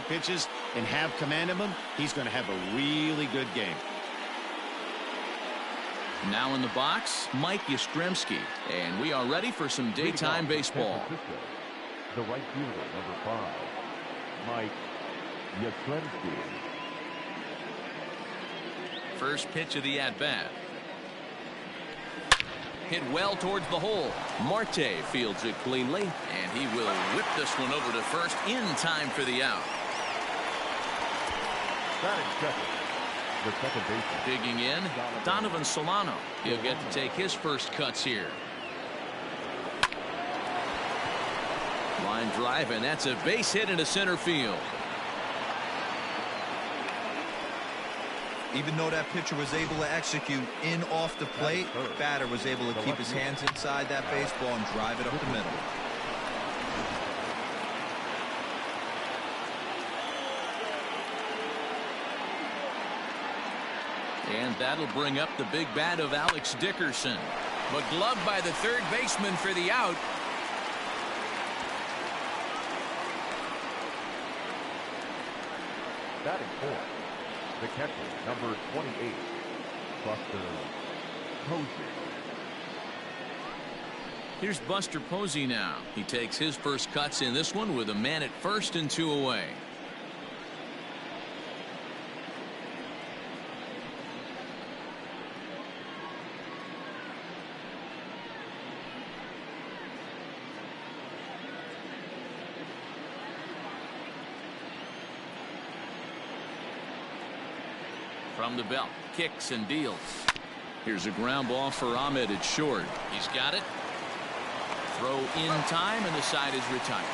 pitches and have command of them, he's going to have a really good game. Now in the box, Mike Yastrzemski, and we are ready for some daytime baseball. The right fielder, number 5, Mike Yastrzemski. First pitch of the at-bat. Hit well towards the hole. Marte fields it cleanly, and he will whip this one over to first in time for the out. Batting second, the second baseman. Digging in, Donovan Solano. He'll get to take his first cuts here. Line drive, and that's a base hit into center field. Even though that pitcher was able to execute in off the plate, batter was able to keep his hands inside that baseball and drive it up the middle. And that'll bring up the big bat of Alex Dickerson. But gloved by the third baseman for the out. Batting fourth, the catcher, number 28, Buster Posey. Here's Buster Posey now. He takes his first cuts in this one with a man at first and 2 away. From the belt, kicks and deals. Here's a ground ball for Ahmed at short. He's got it. Throw in time, and the side is retired.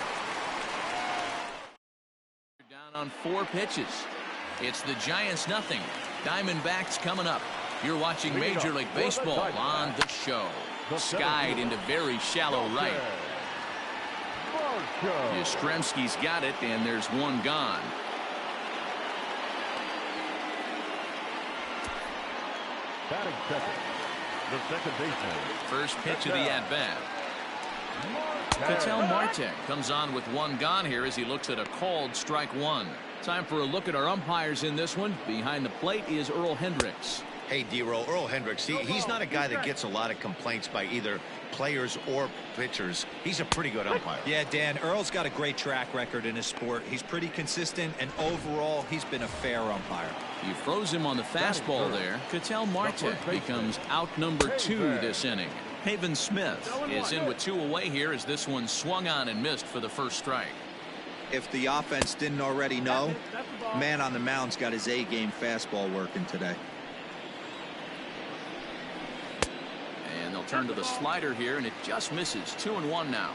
Down on 4 pitches. It's the Giants nothing. Diamondbacks coming up. You're watching Major League Baseball on the show. Skied into very shallow right. Yastrzemski's got it, and there's one gone. Batting second, the second baseman. First pitch of the at-bat. Ketel Marte comes on with one gone here as he looks at a called strike one. Time for a look at our umpires in this one. Behind the plate is Earl Hendricks. Hey, D-Roll, Earl Hendricks, he's not a guy that gets a lot of complaints by either players or pitchers. He's a pretty good umpire. Yeah, Dan, Earl's got a great track record in his sport. He's pretty consistent, and overall, he's been a fair umpire. You froze him on the fastball there. Ketel Marte becomes out number 2 this inning. Haven Smith is in with 2 away here as this one swung on and missed for the first strike. If the offense didn't already know, man on the mound's got his A-game fastball working today. And they'll turn to the slider here, and it just misses. 2-1 now.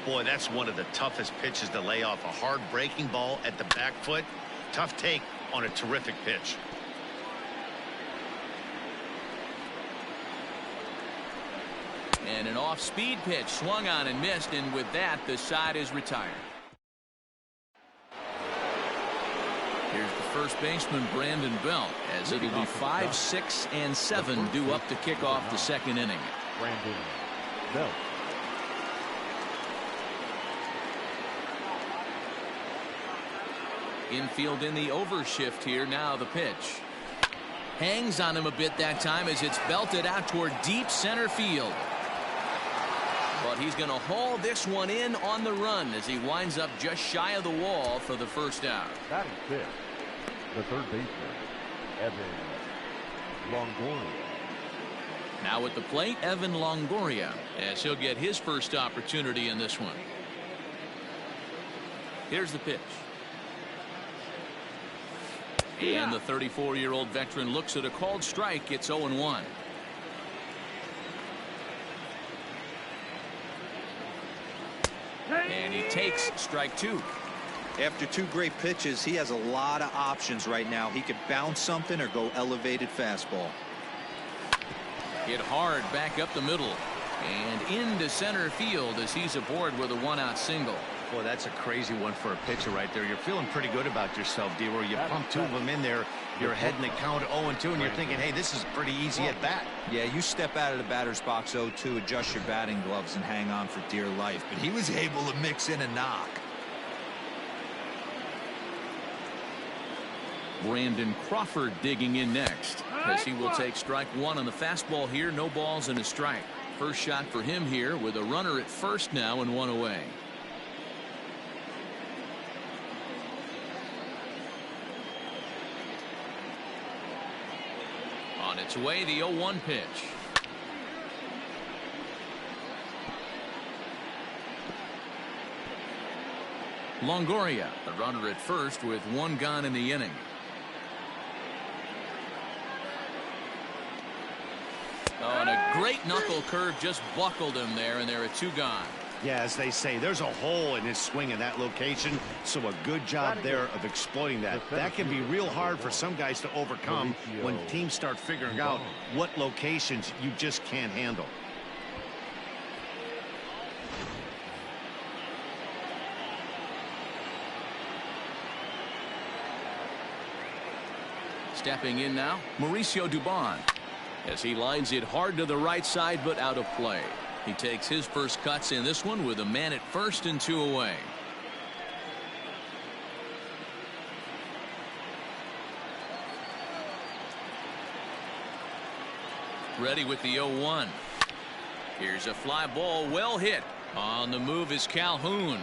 Boy, that's one of the toughest pitches to lay off. A hard breaking ball at the back foot. Tough take on a terrific pitch. And an off-speed pitch swung on and missed, and with that, the side is retired. Here's the first baseman, Brandon Belt, as it'll be 5, 6, and 7 due up to kick off the second inning. Brandon Belt. Infield in the overshift here. Now the pitch. Hangs on him a bit that time as it's belted out toward deep center field. But he's going to haul this one in on the run as he winds up just shy of the wall for the first out. Batting fifth, the third baseman, Evan Longoria. Now at the plate, Evan Longoria, as he'll get his first opportunity in this one. Here's the pitch. And the 34-year-old veteran looks at a called strike. It's 0-1. And he takes strike 2. After 2 great pitches, he has a lot of options right now. He could bounce something or go elevated fastball. Hit hard back up the middle and into center field as he's aboard with a 1-out single. Boy, that's a crazy one for a pitcher right there. You're feeling pretty good about yourself, D-Roy. You pump 2 of them in there. You're ahead in the count 0-2, and you're thinking, hey, this is pretty easy at bat. Yeah, you step out of the batter's box 0-2, adjust your batting gloves, and hang on for dear life. But he was able to mix in a knock. Brandon Crawford digging in next, as he will take strike one on the fastball here. No balls and a strike. First shot for him here with a runner at first now and one away. On its way, the 0-1 pitch. Longoria, the runner at first with one gone in the inning. Oh, and a great knuckle curve just buckled him there, and there are two gone. Yeah, as they say, there's a hole in his swing in that location, so a good job there of exploiting that. That can be real hard for some guys to overcome when teams start figuring out what locations you just can't handle. Stepping in now, Mauricio Dubon, as he lines it hard to the right side but out of play. He takes his first cuts in this one with a man at first and two away. Ready with the 0-1. Here's a fly ball, well hit. On the move is Calhoun.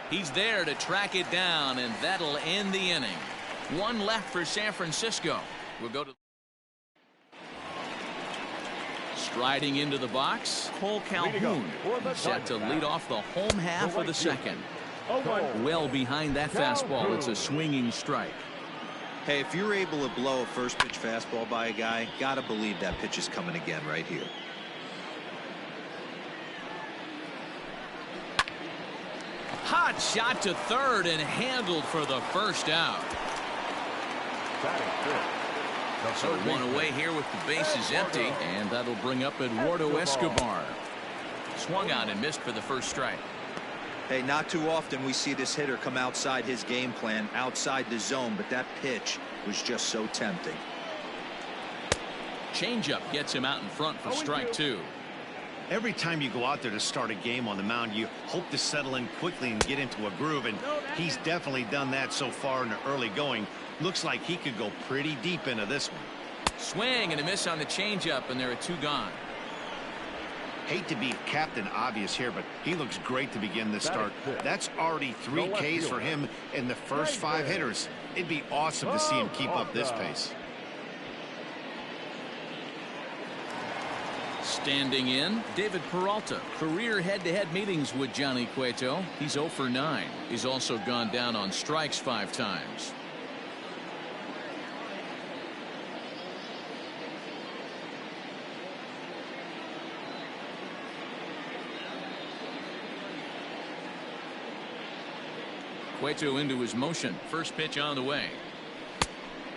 He's there to track it down, and that'll end the inning. One left for San Francisco. We'll go to striding into the box, Cole Calhoun, set to lead off the home half of the second. Well behind that fastball, it's a swinging strike. Hey, if you're able to blow a first pitch fastball by a guy, gotta believe that pitch is coming again right here. Hot shot to third and handled for the first out. So one away here with the bases empty, and that'll bring up Eduardo Escobar. Swung on and missed for the first strike. Hey, not too often we see this hitter come outside his game plan, outside the zone, but that pitch was just so tempting. Changeup gets him out in front for strike two. Every time you go out there to start a game on the mound, you hope to settle in quickly and get into a groove, and he's definitely done that so far in the early going. Looks like he could go pretty deep into this one. Swing and a miss on the changeup, and there are two gone. Hate to be Captain Obvious here, but he looks great to begin this start. That's already 3 Ks for him in the first 5 hitters. It'd be awesome to see him keep up this pace. Standing in, David Peralta. Career head-to-head meetings with Johnny Cueto. He's 0 for 9. He's also gone down on strikes 5 times. Cueto into his motion. First pitch on the way.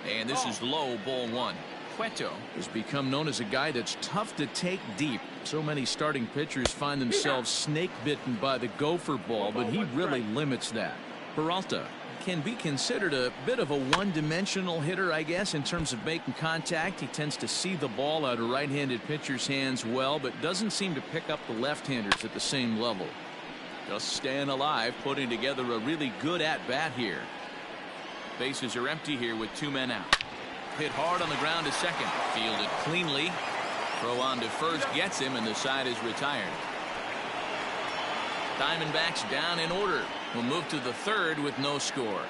And this is low, ball 1. Cueto has become known as a guy that's tough to take deep. So many starting pitchers find themselves snake bitten by the gopher ball, but he really limits that. Peralta can be considered a bit of a one-dimensional hitter, I guess, in terms of making contact. He tends to see the ball out of right-handed pitchers' hands well, but doesn't seem to pick up the left-handers at the same level. Just staying alive, putting together a really good at-bat here. Bases are empty here with 2 men out. Hit hard on the ground to second. Fielded cleanly. Throw on to first gets him, and the side is retired. Diamondbacks down in order. Will move to the third with no score.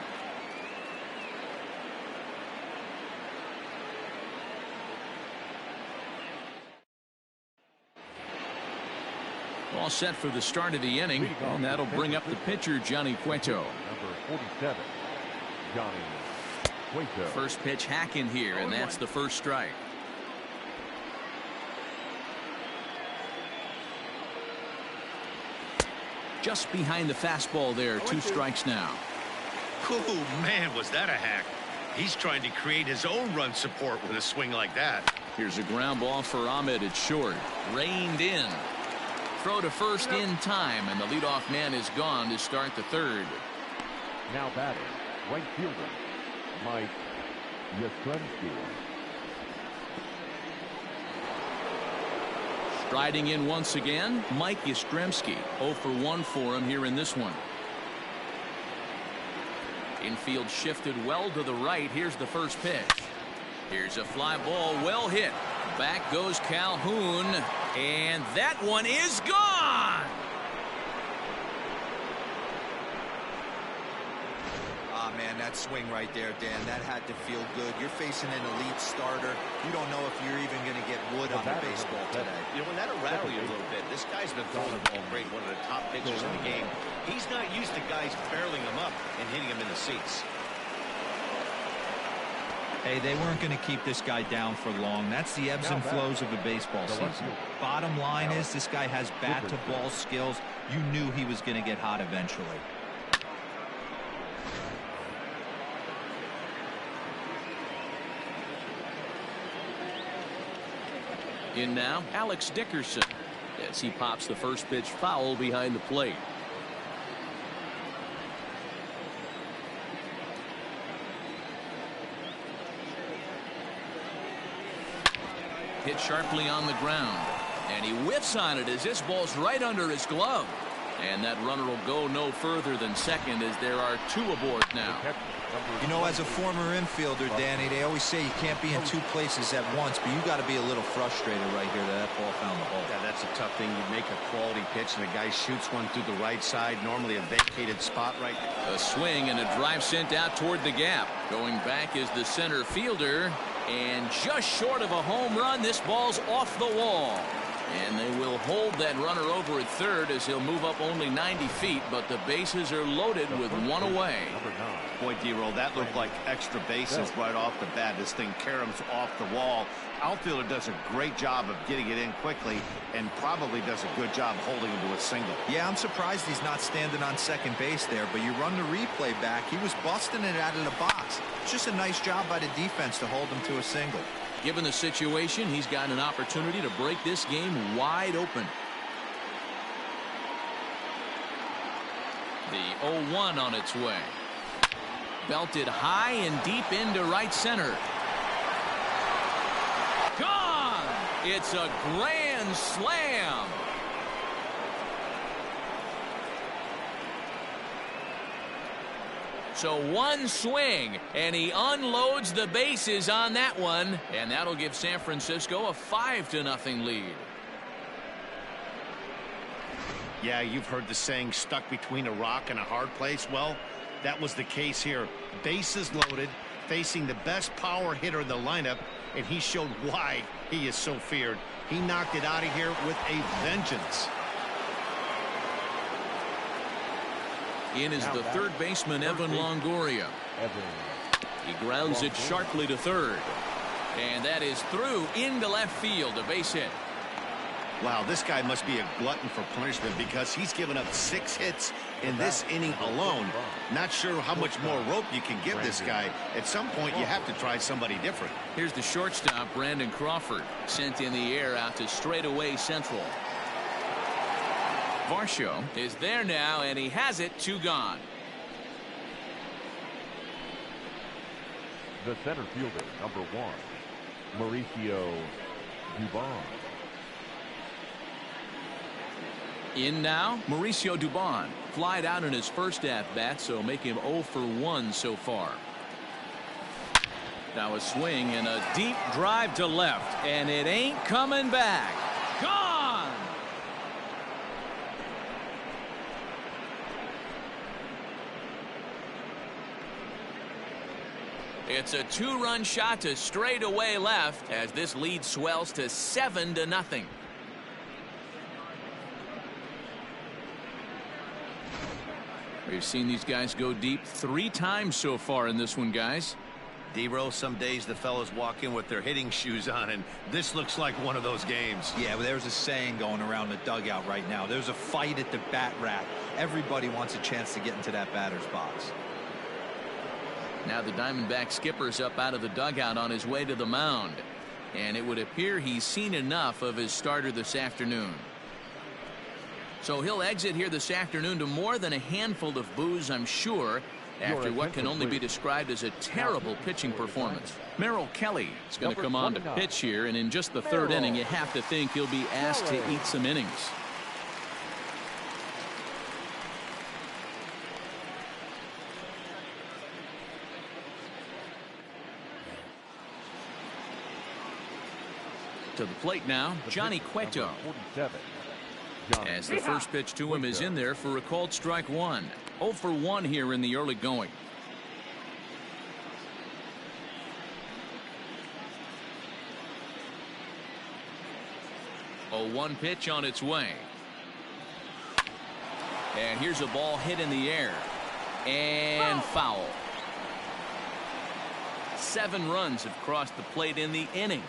All set for the start of the inning, and that'll bring up the pitcher, Johnny Cueto. Number 47, Johnny Cueto. First pitch hacking here, and that's the first strike. Just behind the fastball there, 2 strikes now. Oh, man, was that a hack. He's trying to create his own run support with a swing like that. Here's a ground ball for Ahmed at short. Reined in. Throw to first in time, and the leadoff man is gone to start the third. Now batting, right fielder, Mike Yastrzemski. Striding in once again, Mike Yastrzemski. 0 for 1 for him here in this one. Infield shifted well to the right. Here's the first pitch. Here's a fly ball, well hit. Back goes Calhoun, and that one is gone. Ah, man, that swing right there, Dan, that had to feel good. You're facing an elite starter. You don't know if you're even going to get wood on the baseball today. You know, when that'll rattle you a little bit, this guy's been throwing the ball great, one of the top pitchers in the game. He's not used to guys barreling him up and hitting him in the seats. Hey, they weren't going to keep this guy down for long. That's the ebbs and flows of a baseball season. Bottom line is this guy has bat-to-ball skills. You knew he was going to get hot eventually. In now, Alex Dickerson, as he pops the first pitch foul behind the plate. Hit sharply on the ground, and he whiffs on it as this ball's right under his glove. And that runner will go no further than second as there are two aboard now. You know, as a former infielder, Danny, they always say you can't be in two places at once, but you got to be a little frustrated right here that ball found the hole. Yeah, that's a tough thing. You make a quality pitch and the guy shoots one through the right side, normally a vacated spot right there. A swing and a drive sent out toward the gap. Going back is the center fielder, and just short of a home run, this ball's off the wall. And they will hold that runner over at third as he'll move up only 90 feet, but the bases are loaded with one away. Boy, D-Roll, that looked like extra bases right off the bat. This thing caroms off the wall. Outfielder does a great job of getting it in quickly and probably does a good job holding him to a single. Yeah, I'm surprised he's not standing on second base there, but you run the replay back. He was busting it out of the box. It's just a nice job by the defense to hold him to a single. Given the situation, he's got an opportunity to break this game wide open. The 0-1 on its way. Belted high and deep into right center. Gone! It's a grand slam. So one swing, and he unloads the bases on that one, and that'll give San Francisco a 5-0 lead. Yeah, you've heard the saying, stuck between a rock and a hard place. Well, that was the case here. Bases loaded, facing the best power hitter in the lineup, and he showed why he is so feared. He knocked it out of here with a vengeance. In is the third baseman, Evan Longoria. He grounds it sharply to third. And that is through into left field, a base hit. Wow, this guy must be a glutton for punishment because he's given up 6 hits in this inning alone. Not sure how much more rope you can give this guy. At some point, you have to try somebody different. Here's the shortstop, Brandon Crawford, sent in the air out to straightaway central. Varsho is there now, and he has it 2 gone. The center fielder, number 1, Mauricio Dubon. In now, Mauricio Dubon. Flied out in his first at-bat, so make him 0 for 1 so far. Now a swing and a deep drive to left, and it ain't coming back. Gone! It's a 2-run shot to straightaway left as this lead swells to 7-0. We've seen these guys go deep 3 times so far in this one, guys. D-Rose, some days the fellas walk in with their hitting shoes on, and this looks like one of those games. Yeah, well, there's a saying going around the dugout right now. There's a fight at the bat rack. Everybody wants a chance to get into that batter's box. Now the Diamondback skipper's up out of the dugout on his way to the mound. And it would appear he's seen enough of his starter this afternoon. So he'll exit here this afternoon to more than a handful of boos, I'm sure, after what can only be described as a terrible pitching performance. Merrill Kelly is going to come on to pitch here, and in just the 3rd inning, you have to think he'll be asked to eat some innings. To the plate now, Johnny Cueto. 47. As the first pitch to him is in there for a called strike one. 0 for 1 here in the early going. A 1 pitch on its way. And here's a ball hit in the air. And foul. 7 runs have crossed the plate in the inning.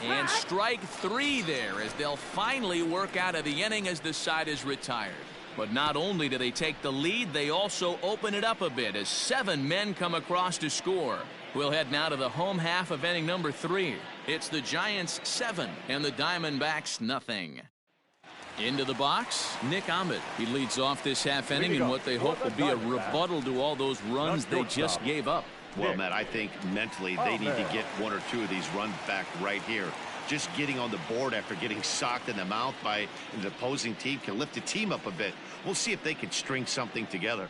And strike 3 there as they'll finally work out of the inning as the side is retired. But not only do they take the lead, they also open it up a bit as 7 men come across to score. We'll head now to the home half of inning number 3. It's the Giants 7 and the Diamondbacks nothing. Into the box, Nick Ahmed. He leads off this half inning in what they hope will be a rebuttal to all those runs they just gave up. Well, Matt, I think mentally they need to get 1 or 2 of these runs back right here. Just getting on the board after getting socked in the mouth by the opposing team can lift the team up a bit. We'll see if they can string something together.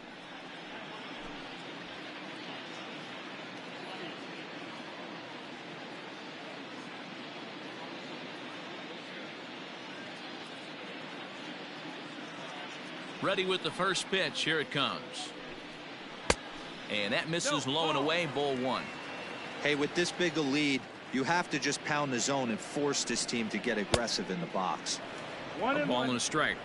Ready with the first pitch. Here it comes. And that misses low and away. Ball 1. Hey, with this big a lead, you have to just pound the zone and force this team to get aggressive in the box. A ball and a strike.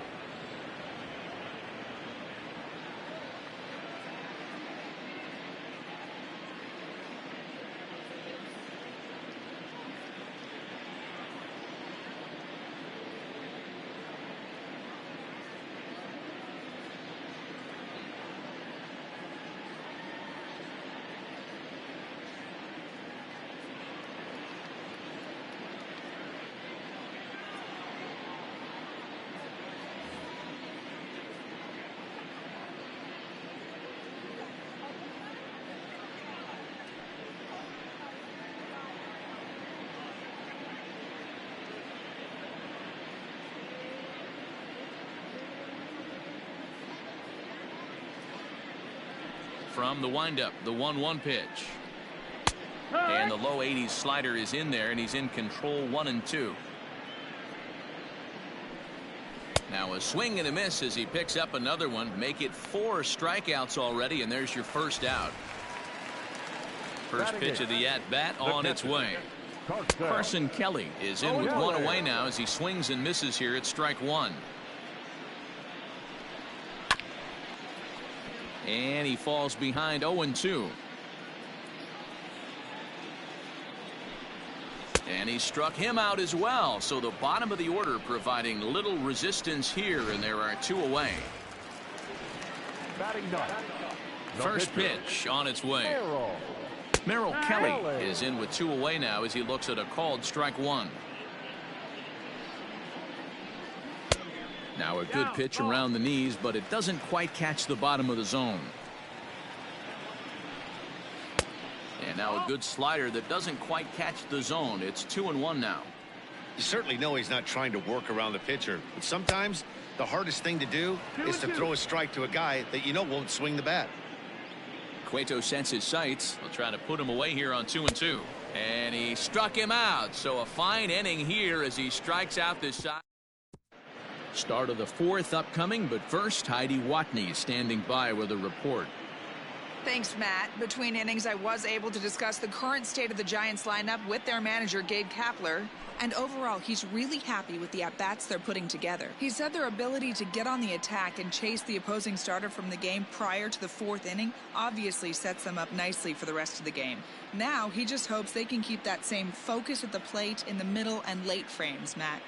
From the windup, the 1-1 pitch. And the low 80s slider is in there, and he's in control 1-2. Now a swing and a miss as he picks up another one. Make it 4 strikeouts already, and there's your first out. First pitch of the at-bat on its way. Carson Kelly is in with 1 away now as he swings and misses here at strike 1. And he falls behind 0-2. And he struck him out as well. So the bottom of the order providing little resistance here, and there are 2 away. First pitch on its way. Merrill Kelly is in with 2 away now as he looks at a called strike 1. Now a good pitch around the knees, but it doesn't quite catch the bottom of the zone. And now a good slider that doesn't quite catch the zone. It's 2-1 now. You certainly know he's not trying to work around the pitcher, but sometimes the hardest thing to do is to throw a strike to a guy that you know won't swing the bat. Cueto sets his sights. He'll try to put him away here on 2-2. And he struck him out. So a fine inning here as he strikes out this side. Start of the 4th upcoming, but first Heidi Watney standing by with a report. Thanks, Matt. Between innings, I was able to discuss the current state of the Giants lineup with their manager, Gabe Kapler. And overall, he's really happy with the at-bats they're putting together. He said their ability to get on the attack and chase the opposing starter from the game prior to the 4th inning obviously sets them up nicely for the rest of the game. Now, he just hopes they can keep that same focus at the plate in the middle and late frames, Matt.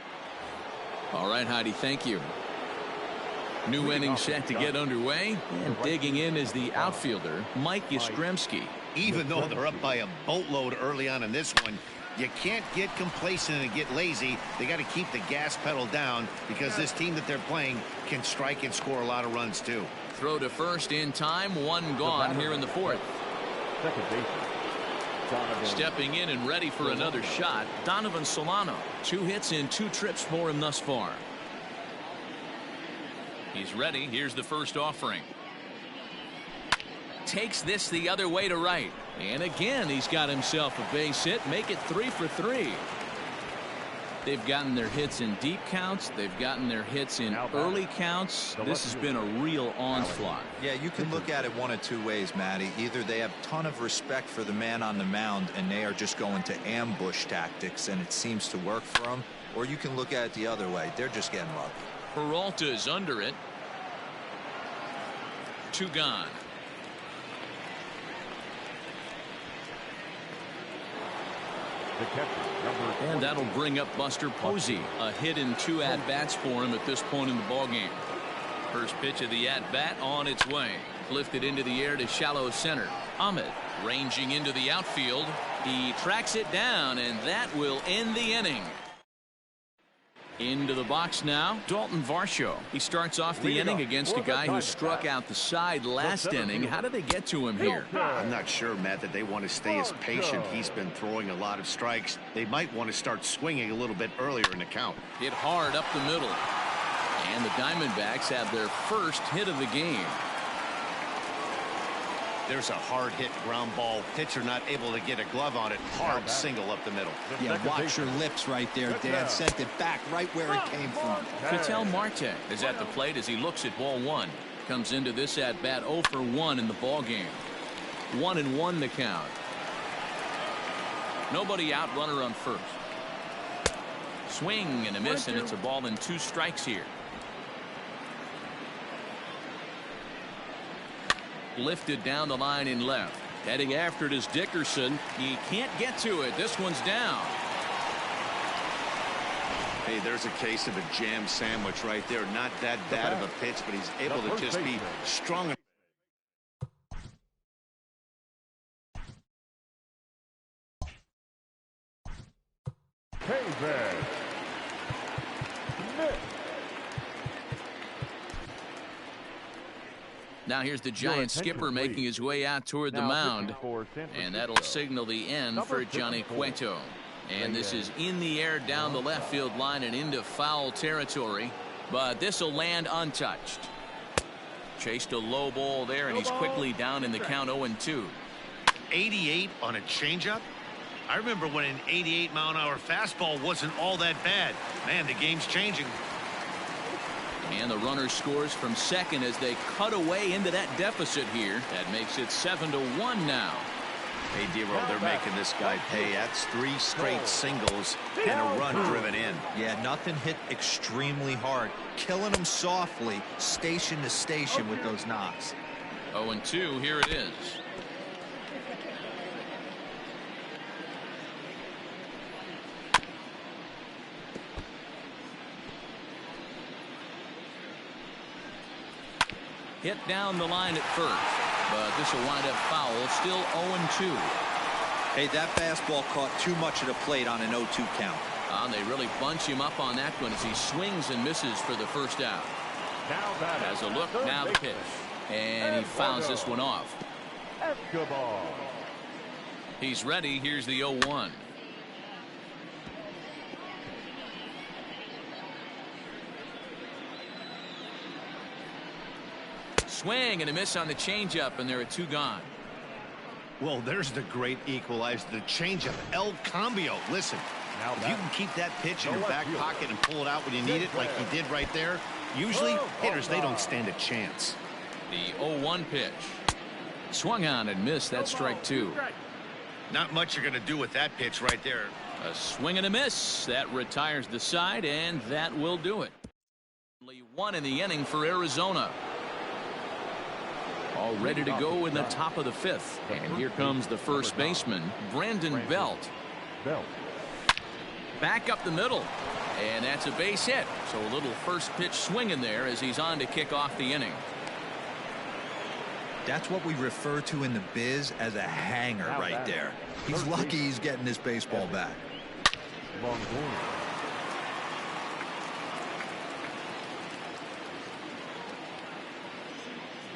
All right, Heidi, thank you. New inning set to get underway, and digging in is the outfielder, Mike Yastrzemski. Even though they're up by a boatload early on in this one, you can't get complacent and get lazy. They got to keep the gas pedal down because this team that they're playing can strike and score a lot of runs too. Throw to first in time, 1 gone here in the 4th. Second baseman. Stepping in and ready for another shot, Donovan Solano. 2 hits in 2 trips for him thus far. He's ready. Here's the first offering. takes this the other way to right. And again, he's got himself a base hit. Make it 3 for 3. They've gotten their hits in deep counts. They've gotten their hits in early counts. This has been a real onslaught. Yeah, you can look at it one of two ways, Matty. Either they have a ton of respect for the man on the mound and they are just going to ambush tactics and it seems to work for them, or you can look at it the other way. They're just getting lucky. Peralta's under it. 2 gone. The catcher, number 14. And that'll bring up Buster Posey. A hit in 2 at-bats for him at this point in the ballgame. First pitch of the at-bat on its way. Lifted into the air to shallow center. Ahmed ranging into the outfield. He tracks it down, and that will end the inning. Into the box now, Dalton Varsho. He starts off the inning against a guy who struck out the side last inning. How did they get to him here? I'm not sure, Matt, that they want to stay as patient. He's been throwing a lot of strikes. They might want to start swinging a little bit earlier in the count. Hit hard up the middle. And the Diamondbacks have their first hit of the game. There's a hard hit ground ball. Pitcher not able to get a glove on it. Hard single up the middle. Yeah, watch your lips right there, Dan. Sent it back right where it came from. Ketel Marte is at the plate as he looks at ball 1. Comes into this at bat 0 for 1 in the ball game. 1-1 the count. Nobody out, runner on first. Swing and a miss, and it's a ball and 2 strikes here. Lifted down the line in left. Heading after it is Dickerson. He can't get to it. This one's down. Hey, there's a case of a jam sandwich right there. Not that bad of a pitch, but he's able to just be strong. Now here's the Giant skipper making his way out toward the mound. And that'll signal the end for Johnny Cueto. And this is in the air down the left field line and into foul territory. But this will land untouched. Chased a low ball there, and he's quickly down in the count 0-2. 88 on a changeup? I remember when an 88-mile-an-hour fastball wasn't all that bad. Man, the game's changing. And the runner scores from second as they cut away into that deficit here. That makes it 7-1 now. Hey, Dero, they're making this guy pay. That's 3 straight singles and a run driven in. Yeah, nothing hit extremely hard. Killing them softly, station to station with those knocks. 0-2, here it is. Hit down the line at first, but this will wind up foul. Still 0-2. Hey, that fastball caught too much of the plate on an 0-2 count. They really bunch him up on that one as he swings and misses for the first out. Has a look, now the pitch. And he fouls this one off. He's ready. Here's the 0-1. Swing and a miss on the changeup, and there are 2 gone. Well, there's the great equalizer, the changeup, El Cambio. Listen, if you can keep that pitch in your back pocket and pull it out when you need it, like he did right there, usually hitters, they don't stand a chance. The 0-1 pitch. Swung on and missed. That's strike 2. Not much you're going to do with that pitch right there. A swing and a miss. That retires the side, and that will do it. Only 1 in the inning for Arizona. All ready to go in the top of the 5th. And here comes the first baseman, Brandon Belt. Back up the middle. And that's a base hit. So a little first pitch swing in there as he's on to kick off the inning. That's what we refer to in the biz as a hanger right there. He's lucky he's getting this baseball back. Longoria.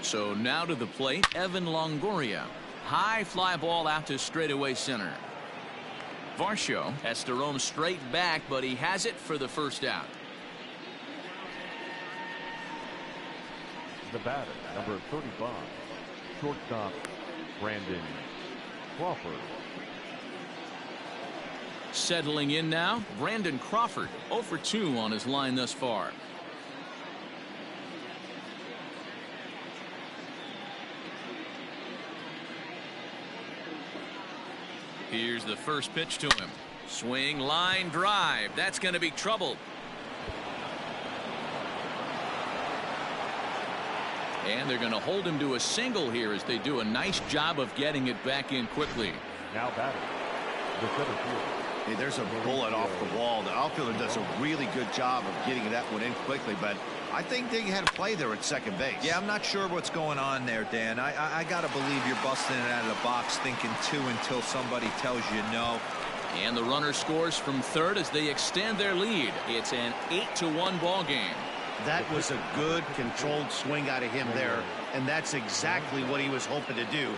So now to the plate, Evan Longoria. High fly ball out to straightaway center. Varsho has to roam straight back, but he has it for the first out. The batter, number 35. Shortstop, Brandon Crawford. Settling in now, Brandon Crawford, 0 for 2 on his line thus far. Here's the first pitch to him. Swing, line, drive. That's going to be trouble. And they're going to hold him to a single here as they do a nice job of getting it back in quickly. Now batting, the center field. Hey, there's a bullet off the wall. The outfielder does a really good job of getting that one in quickly, but I think they had a play there at second base. Yeah, I'm not sure what's going on there, Dan. I got to believe you're busting it out of the box thinking 2 until somebody tells you no. And the runner scores from third as they extend their lead. It's an 8-1 ball game. That was a good controlled swing out of him there, and that's exactly what he was hoping to do.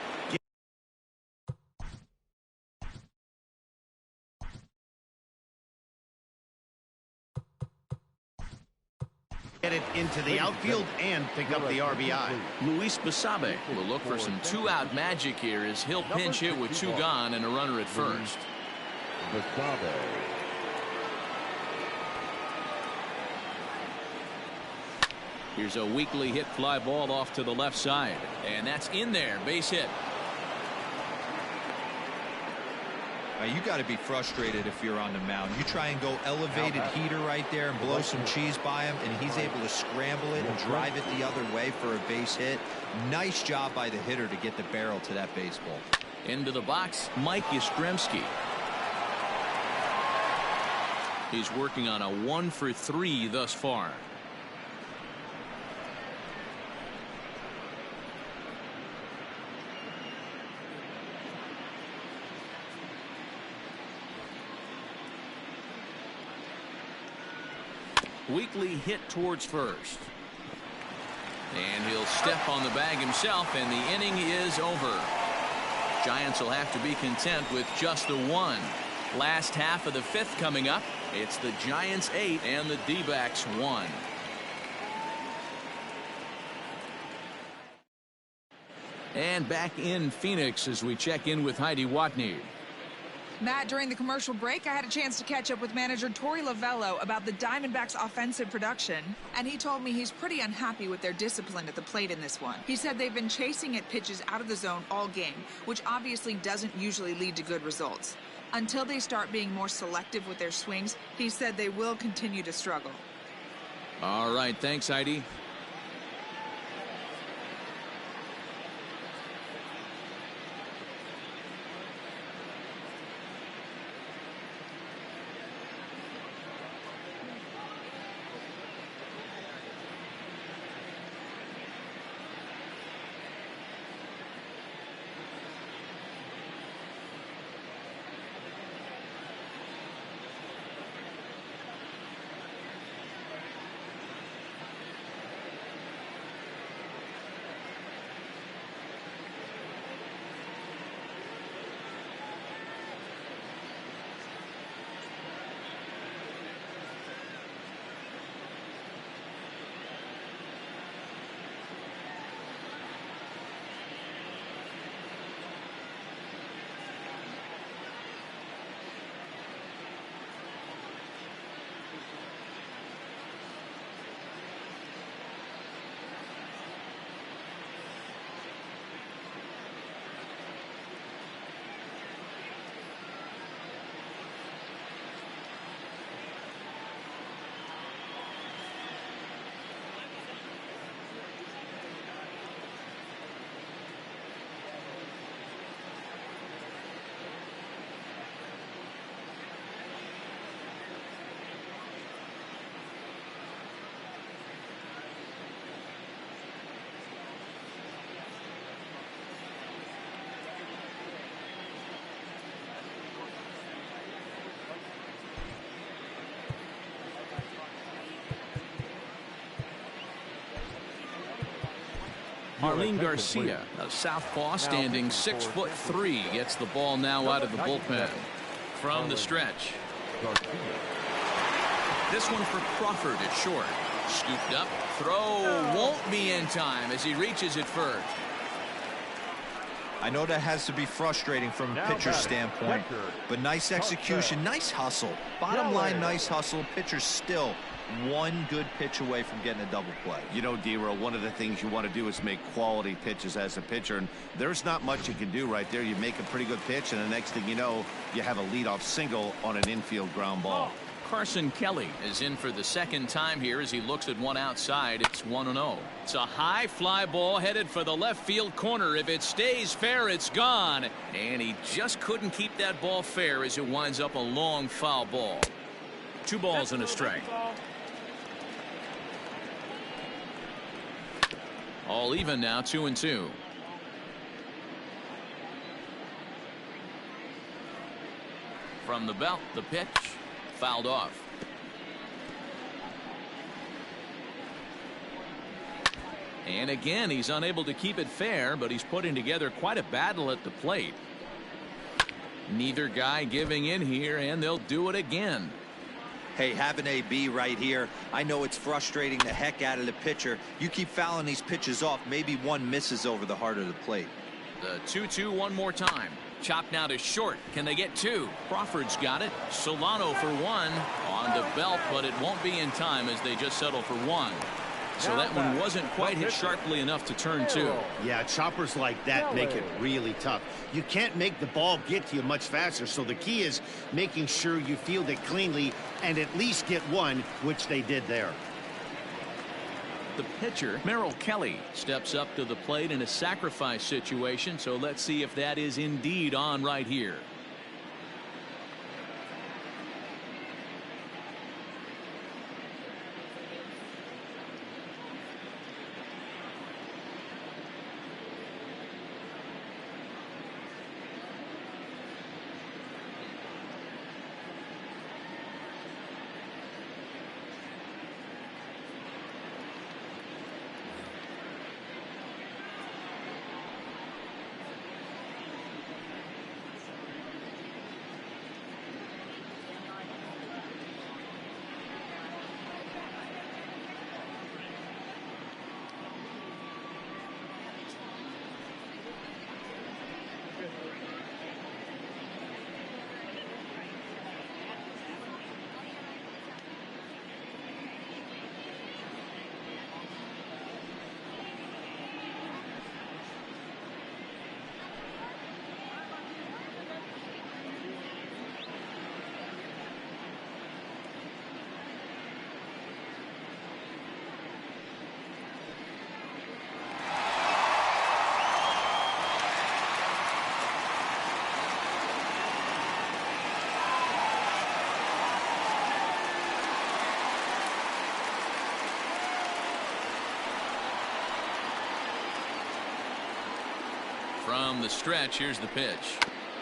Get it into the outfield and pick up the RBI. Luis Basabe will look for some 2-out magic here as he'll pinch hit with 2 gone and a runner at first. Basabe. Here's a weakly hit fly ball off to the left side, and that's in there, base hit. You got to be frustrated if you're on the mound. You try and go elevated heater right there and blow some cheese by him, and he's able to scramble it and drive it the other way for a base hit. Nice job by the hitter to get the barrel to that baseball. Into the box, Mike Yastrzemski. He's working on a 1 for 3 thus far. Weakly hit towards first. And he'll step on the bag himself, and the inning is over. Giants will have to be content with just the 1. Last half of the 5th coming up. It's the Giants 8 and the D-backs 1. And back in Phoenix as we check in with Heidi Watney. Matt, during the commercial break, I had a chance to catch up with manager Torey Lovello about the Diamondbacks' offensive production, and he told me he's pretty unhappy with their discipline at the plate in this one. He said they've been chasing at pitches out of the zone all game, which obviously doesn't usually lead to good results. Until they start being more selective with their swings, he said they will continue to struggle. All right, thanks, Heidi. Marlene Garcia, a southpaw standing 6'3", gets the ball now out of the bullpen. From the stretch. This one for Crawford at short. Scooped up. Throw won't be in time as he reaches it first. I know that has to be frustrating from a pitcher's standpoint, but nice execution, nice hustle. Bottom line, nice hustle. Pitcher's still one good pitch away from getting a double play. You know, D-Row, one of the things you want to do is make quality pitches as a pitcher, and there's not much you can do right there. You make a pretty good pitch, and the next thing you know, you have a leadoff single on an infield ground ball. Carson Kelly is in for the second time here as he looks at one outside. It's 1-0. It's a high fly ball headed for the left field corner. If it stays fair, it's gone. And he just couldn't keep that ball fair as it winds up a long foul ball. 2 balls and a strike. All even now, 2-2. From the belt, the pitch. Fouled off. And again, he's unable to keep it fair, but he's putting together quite a battle at the plate. Neither guy giving in here, and they'll do it again. Hey, have an AB right here. I know it's frustrating the heck out of the pitcher. You keep fouling these pitches off, maybe one misses over the heart of the plate. The 2-2 one more time. Chopped now to short. Can they get 2? Crawford's got it. Solano for 1 on the belt, but it won't be in time as they just settle for 1. So that one wasn't quite hit sharply enough to turn 2. Yeah, choppers like that make it really tough. You can't make the ball get to you much faster, so the key is making sure you field it cleanly and at least get 1, which they did there. The pitcher, Merrill Kelly, steps up to the plate in a sacrifice situation, so let's see if that is indeed on right here. From the stretch, here's the pitch.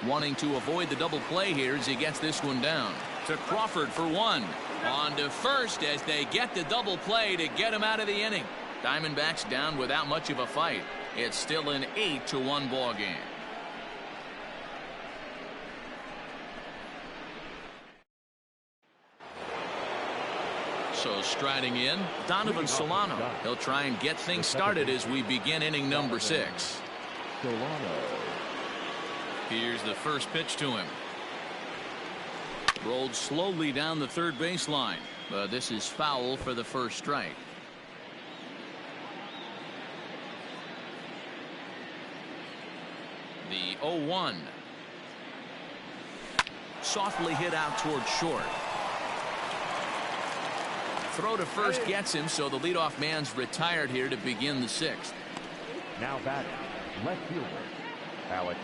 Wanting to avoid the double play here as he gets this one down. To Crawford for 1. On to first as they get the double play to get him out of the inning. Diamondbacks down without much of a fight. It's still an 8-1 ball game. So striding in, Donovan Solano. He'll try and get things started as we begin inning number 6. Here's the first pitch to him. Rolled slowly down the third baseline, but this is foul for the first strike. The 0-1. Softly hit out toward short. Throw to first gets him, so the leadoff man's retired here to begin the 6th. Now batting, left fielder, Alex.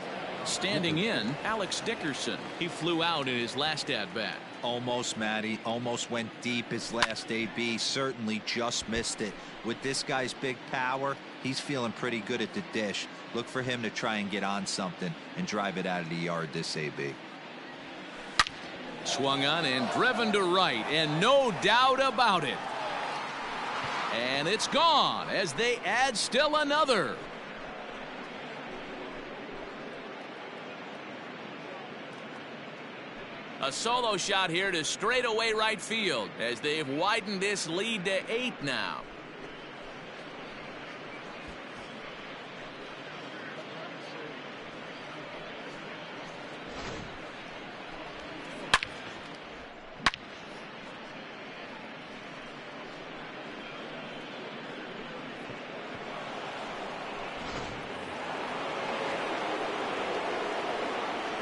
Standing in, Alex Dickerson. He flew out in his last at-bat. Almost, Matty. Almost went deep his last AB. Certainly just missed it. With this guy's big power, he's feeling pretty good at the dish. Look for him to try and get on something and drive it out of the yard this AB. Swung on and driven to right, and no doubt about it. And it's gone as they add still another. A solo shot here to straightaway right field as they've widened this lead to 8 now.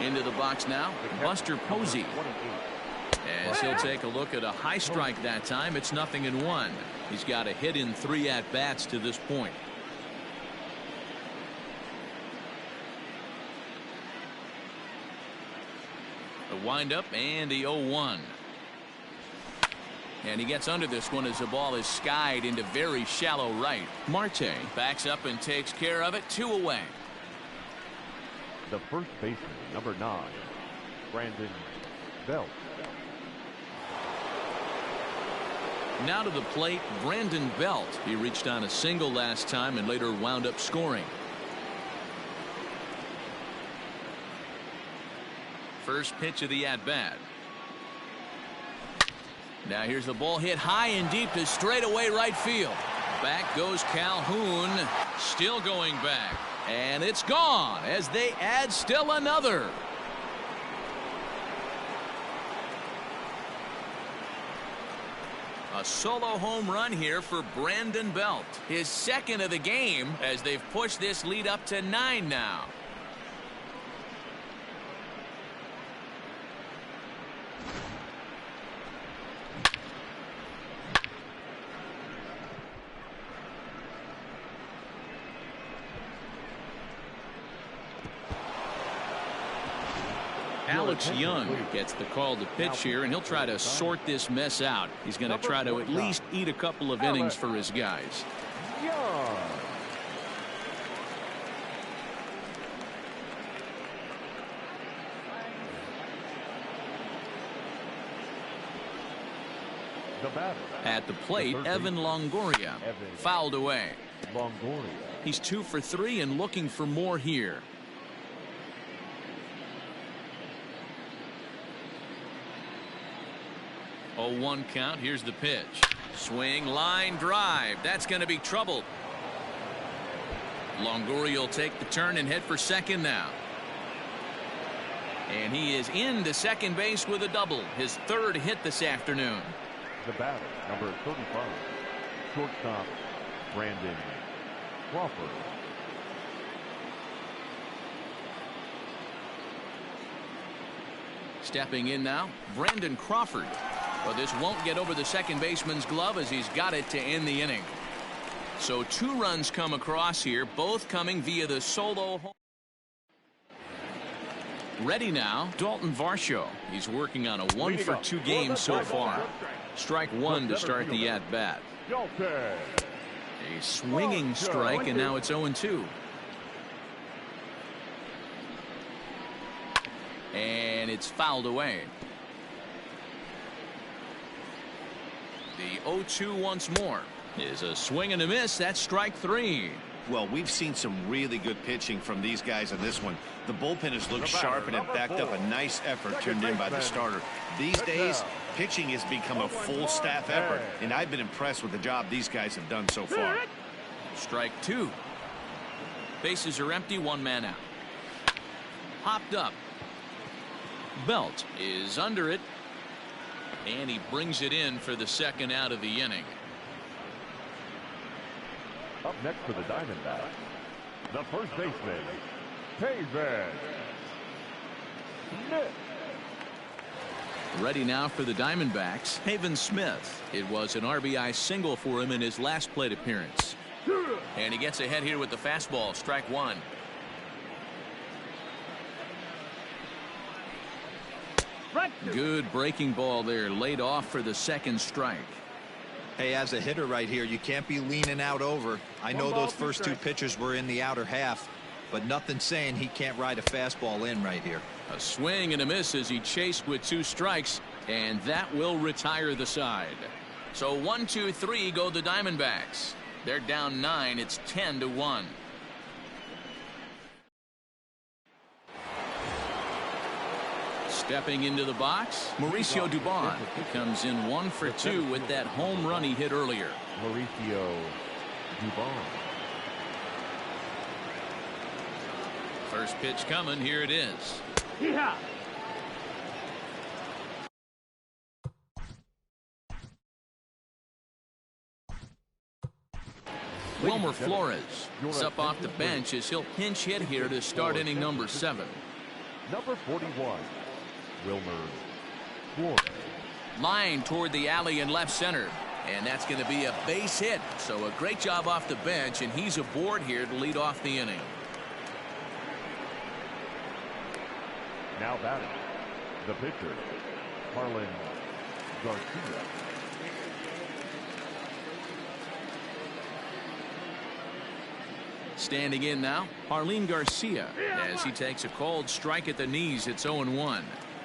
Into the box now, Buster Posey. As he'll take a look at a high strike that time. It's 0-1. He's got a hit in 3 at-bats to this point. The windup and the 0-1. And he gets under this one as the ball is skied into very shallow right. Marte backs up and takes care of it. 2 away. The first baseman, number 9, Brandon Belt. Now to the plate, Brandon Belt. He reached on a single last time and later wound up scoring. First pitch of the at-bat. Now here's the ball hit high and deep to straightaway right field. Back goes Calhoun. Still going back. And it's gone as they add still another. A solo home run here for Brandon Belt. His second of the game as they've pushed this lead up to 9 now. Alex Young gets the call to pitch here, and he'll try to sort this mess out. He's going to try to at least eat a couple of innings for his guys. At the plate, Evan Longoria fouled away. He's 2 for 3 and looking for more here. 0-1 count. Here's the pitch. Swing, line, drive. That's going to be trouble. Longoria will take the turn and head for second now. And he is into second base with a double. His 3rd hit this afternoon. The batter, number 35, shortstop Brandon Crawford. Stepping in now, Brandon Crawford. But this won't get over the second baseman's glove as he's got it to end the inning. So 2 runs come across here, both coming via the solo home. Ready now, Dalton Varsho. He's working on a 1 for 2 game so far. Strike 1 to start the at-bat. A swinging strike, and now it's 0-2. And it's fouled away. The 0-2 once more is a swing and a miss. That's strike 3. Well, we've seen some really good pitching from these guys on this one. The bullpen has looked sharp and it backed up a nice effort turned in by the starter. These days, pitching has become a full staff effort, and I've been impressed with the job these guys have done so far. Strike 2. Bases are empty, 1 man out. Hopped up. Belt is under it. And he brings it in for the 2nd out of the inning. Up next for the Diamondbacks, the first baseman, Haven Smith. Ready now for the Diamondbacks, Haven Smith. It was an RBI single for him in his last plate appearance. And he gets ahead here with the fastball, strike 1. Good breaking ball there, laid off for the 2nd strike. Hey, as a hitter right here, you can't be leaning out over. I know those first 2 pitches were in the outer half, but nothing saying he can't ride a fastball in right here. A swing and a miss as he chased with 2 strikes, and that will retire the side. So 1, 2, 3 go the Diamondbacks. They're down 9. It's 10-1. Stepping into the box, Mauricio Dubon. He comes in 1 for 2 with that home run he hit earlier. Mauricio Dubon. First pitch coming. Here it is. Yeah. Wilmer Flores is up off the bench as he'll pinch hit here to start inning number 7. Number 41, Wilmer Flores. Line toward the alley in left center. And that's going to be a base hit. So a great job off the bench, and he's aboard here to lead off the inning. Now batting, the pitcher, Harlan Garcia. Standing in now, Harlan Garcia, as he takes a called strike at the knees. It's 0-1.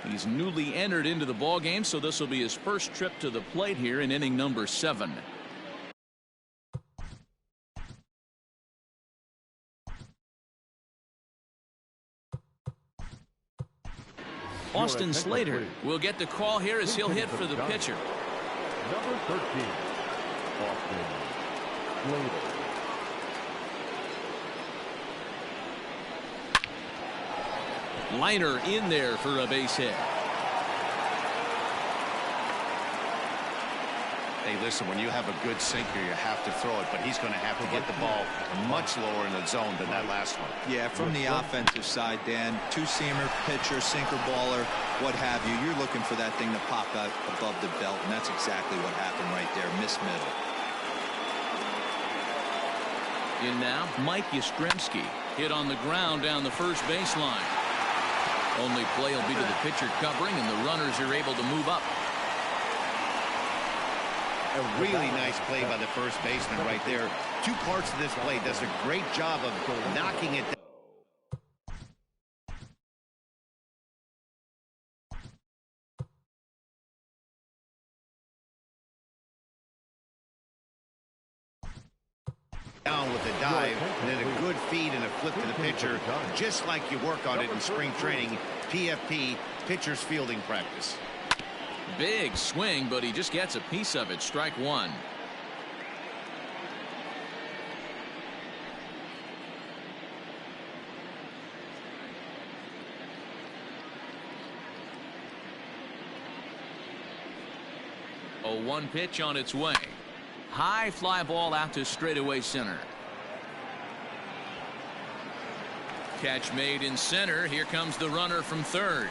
He's newly entered into the ballgame, so this will be his first trip to the plate here in inning number 7. Austin Slater will get the call here as he'll hit for the pitcher. Number 13, Austin Slater. Liner in there for a base hit. Hey, listen, when you have a good sinker, you have to throw it, but he's going to have to get the ball much lower in the zone than that last one. Yeah, from the offensive side, Dan, two-seamer, pitcher, sinker baller, what have you. You're looking for that thing to pop out above the belt, and that's exactly what happened right there. Miss middle. In now, Mike Yastrzemski hit on the ground down the first baseline. Only play will be to the pitcher covering, and the runners are able to move up. A really nice play by the first baseman right there. Two parts of this play. Does a great job of knocking it down. Down with a dive, and then a good feed and a flip to the pitcher, just like you work on it in spring training. PFP, pitcher's fielding practice. Big swing, but he just gets a piece of it. Strike one. A 1 pitch on its way. High fly ball out to straightaway center. Catch made in center. Here comes the runner from third.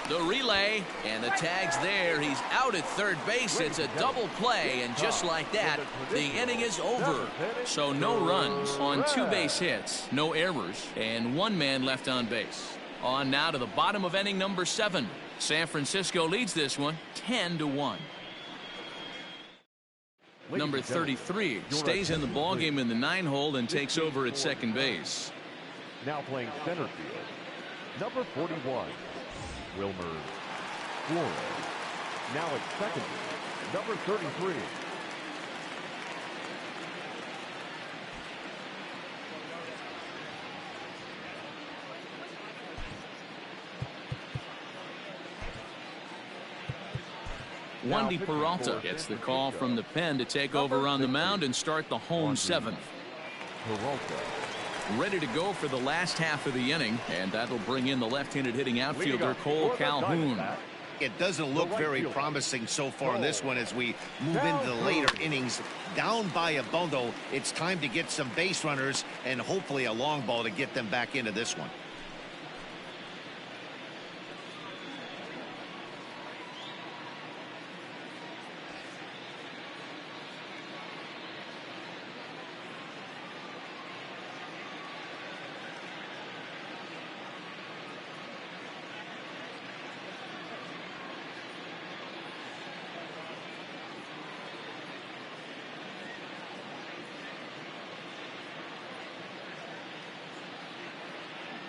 The relay, and the tag's there. He's out at third base. It's a double play, and just like that, the inning is over. So no runs on 2 base hits, no errors, and 1 man left on base. On now to the bottom of inning number 7. San Francisco leads this one 10-1. Number 33 stays in the ballgame in the 9-hole and takes over at second base. Now playing center field, number 41, Wilmer Flores. Now at second base, number 33. Wandy Peralta gets the call from the pen to take over on the mound and start the home 7th. Ready to go for the last half of the inning, and that'll bring in the left-handed hitting outfielder Cole Calhoun. It doesn't look very promising so far in this one as we move into the later innings. Down by a bundle, it's time to get some base runners and hopefully a long ball to get them back into this one.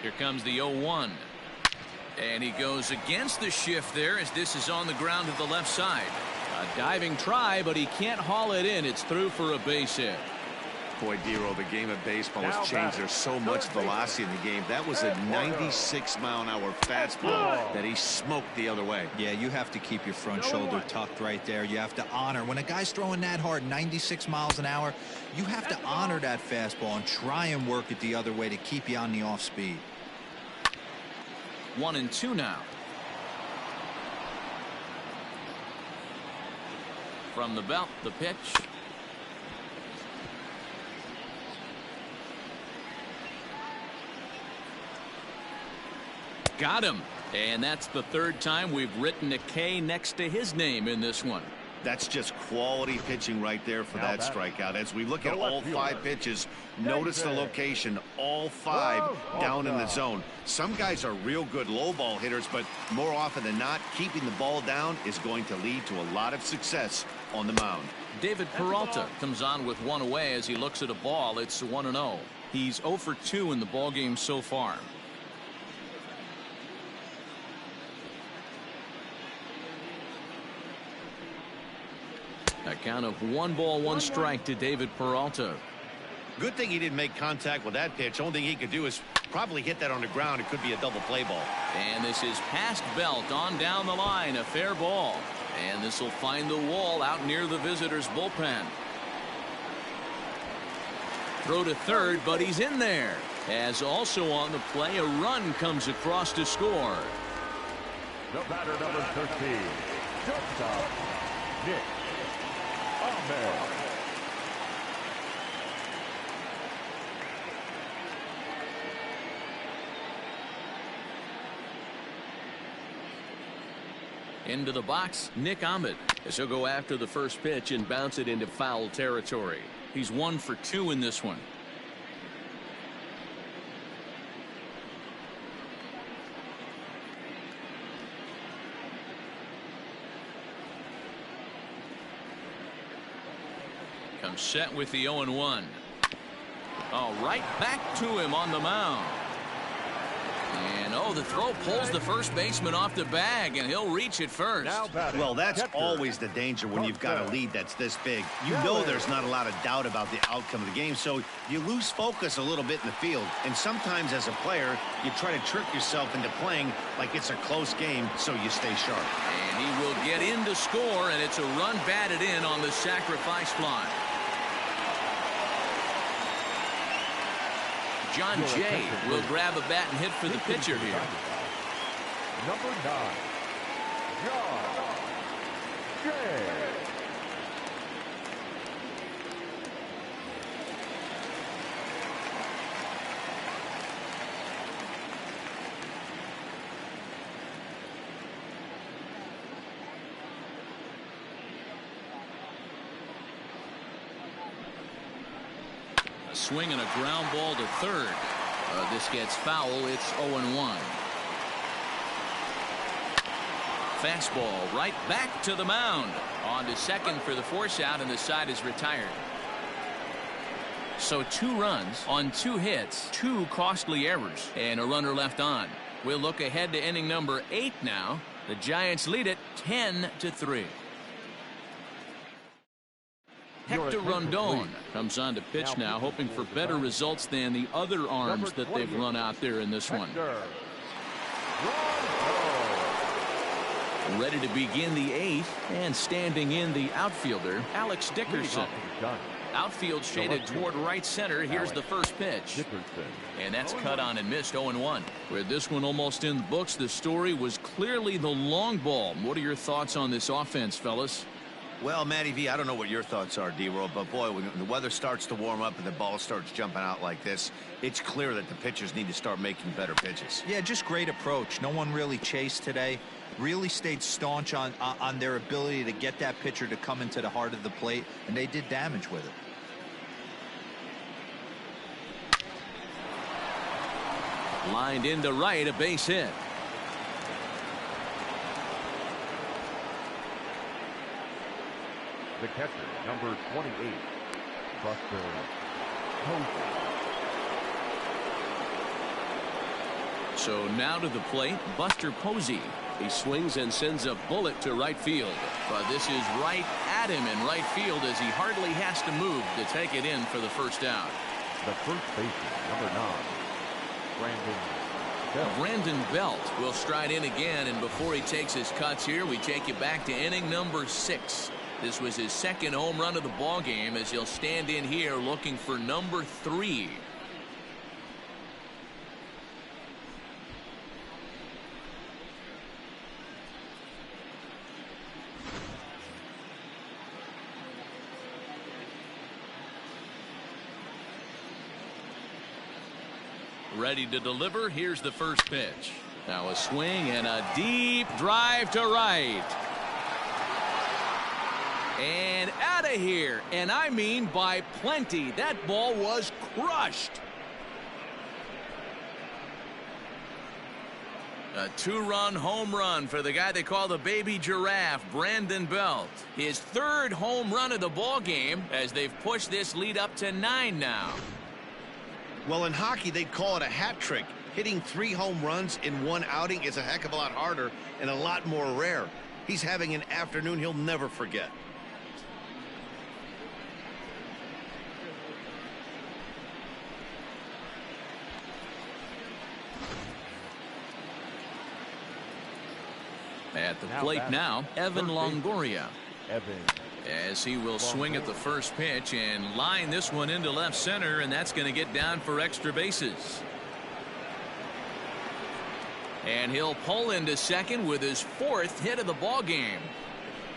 Here comes the 0-1. And he goes against the shift there as this is on the ground to the left side. A diving try, but he can't haul it in. It's through for a base hit. Boy, Dero, the game of baseball has changed. There's so much velocity in the game. That was a 96-mile-an-hour fastball that he smoked the other way. Yeah, you have to keep your front shoulder tucked right there. You have to honor. When a guy's throwing that hard, 96 miles an hour, you have to honor that fastball and try and work it the other way to keep you on the off speed. 1-2 now. From the belt, the pitch. Got him. And that's the third time we've written a K next to his name in this one. That's just quality pitching right there for that strikeout. As we look at all 5 pitches, notice the location, all 5 down in the zone. Some guys are real good low ball hitters, but more often than not, keeping the ball down is going to lead to a lot of success on the mound. David Peralta comes on with 1 away as he looks at a ball. It's 1-0. He's 0 for 2 in the ball game so far. A count of 1 ball, 1 strike to David Peralta. Good thing he didn't make contact with that pitch. Only thing he could do is probably hit that on the ground. It could be a double play ball. And this is past Belt on down the line. A fair ball. And this will find the wall out near the visitors' bullpen. Throw to third, but he's in there. As also on the play, a run comes across to score. The batter, number 13, shortstop, Nick Ahmed. Into the box, Nick Ahmed, as he'll go after the first pitch and bounce it into foul territory. He's 1 for 2 in this one. Comes set with the 0-1. Oh, right back to him on the mound. And the throw pulls the first baseman off the bag, and he'll reach it first. Well, that's always the danger when you've got a lead that's this big. You know there's not a lot of doubt about the outcome of the game, so you lose focus a little bit in the field. And sometimes as a player, you try to trick yourself into playing like it's a close game so you stay sharp. And he will get in to score, and it's a run batted in on the sacrifice fly. John Jay will grab a bat and hit for the pitcher here. Number 9, John Jay. A swing and a ground ball to third. This gets foul. It's 0-1. Fastball right back to the mound. On to second for the force out, and the side is retired. So 2 runs on 2 hits, 2 costly errors, and a runner left on. We'll look ahead to inning number 8 now. The Giants lead it 10-3. Hector Rondon comes on to pitch now, hoping for better results than the other arms that they've run out there in this one. Ready to begin the 8th, and standing in the outfielder, Alex Dickerson. Outfield shaded toward right center. Here's the first pitch. And that's cut on and missed. 0-1. With this one almost in the books, the story was clearly the long ball. What are your thoughts on this offense, fellas? Well, Matty V, I don't know what your thoughts are, D-Roll, but boy, when the weather starts to warm up and the ball starts jumping out like this, it's clear that the pitchers need to start making better pitches. Yeah, just great approach. No one really chased today. Really stayed staunch on their ability to get that pitcher to come into the heart of the plate, and they did damage with it. Lined into right, a base hit. The catcher, number 28, Buster Posey. So now to the plate, Buster Posey. He swings and sends a bullet to right field. But this is right at him in right field as he hardly has to move to take it in for the first out. The first baseman, number 9, Brandon Belt will stride in again, and before he takes his cuts here, we take you back to inning number 6. This was his second home run of the ball game as he'll stand in here looking for number 3. Ready to deliver. Here's the first pitch. Now a swing and a deep drive to right. And out of here. And I mean by plenty. That ball was crushed. A two-run home run for the guy they call the baby giraffe, Brandon Belt. His third home run of the ball game as they've pushed this lead up to 9 now. Well, in hockey, they'd call it a hat trick. Hitting 3 home runs in one outing is a heck of a lot harder and a lot more rare. He's having an afternoon he'll never forget. At the plate now, Evan Longoria. As he will swing at the first pitch and line this one into left center, and that's going to get down for extra bases. And he'll pull into second with his 4th hit of the ball game.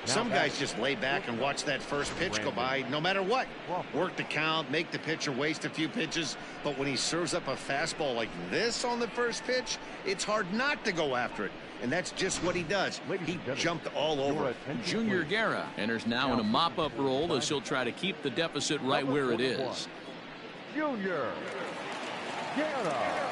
Some guys just lay back and watch that first pitch go by no matter what. Work the count, make the pitcher waste a few pitches, but when he serves up a fastball like this on the first pitch, it's hard not to go after it. And that's just what he does. He jumped all over. Junior Guerra enters now in a mop-up role as he'll try to keep the deficit right where it is. Junior Guerra.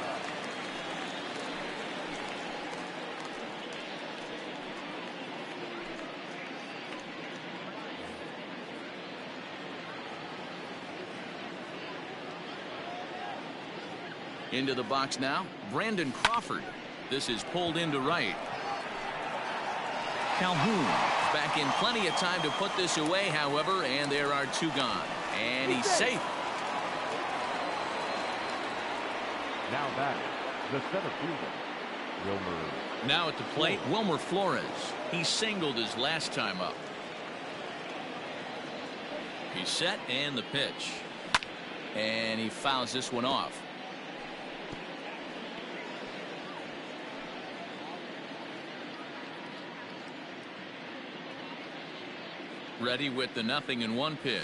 Into the box now, Brandon Crawford. This is pulled into right. Calhoun back in plenty of time to put this away, however, and there are 2 gone. And he's safe. Now back, the center fielder, Wilmer. Now at the plate, Wilmer Flores. He singled his last time up. He's set and the pitch. And he fouls this one off. Ready with the 0-1 pitch.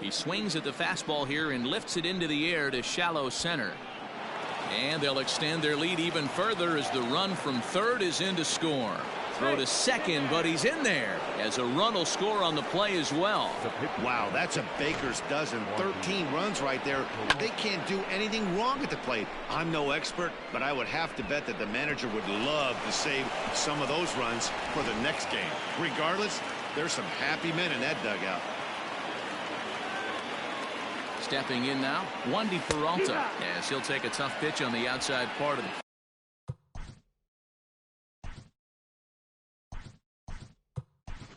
He swings at the fastball here and lifts it into the air to shallow center. And they'll extend their lead even further as the run from third is in to score. Throw to second, but he's in there as a run will score on the play as well. Wow, that's a baker's dozen. 13 runs right there. They can't do anything wrong at the plate. I'm no expert, but I would have to bet that the manager would love to save some of those runs for the next game. Regardless, there's some happy men in that dugout. Stepping in now, Wandy Peralta, as he'll take a tough pitch on the outside part of the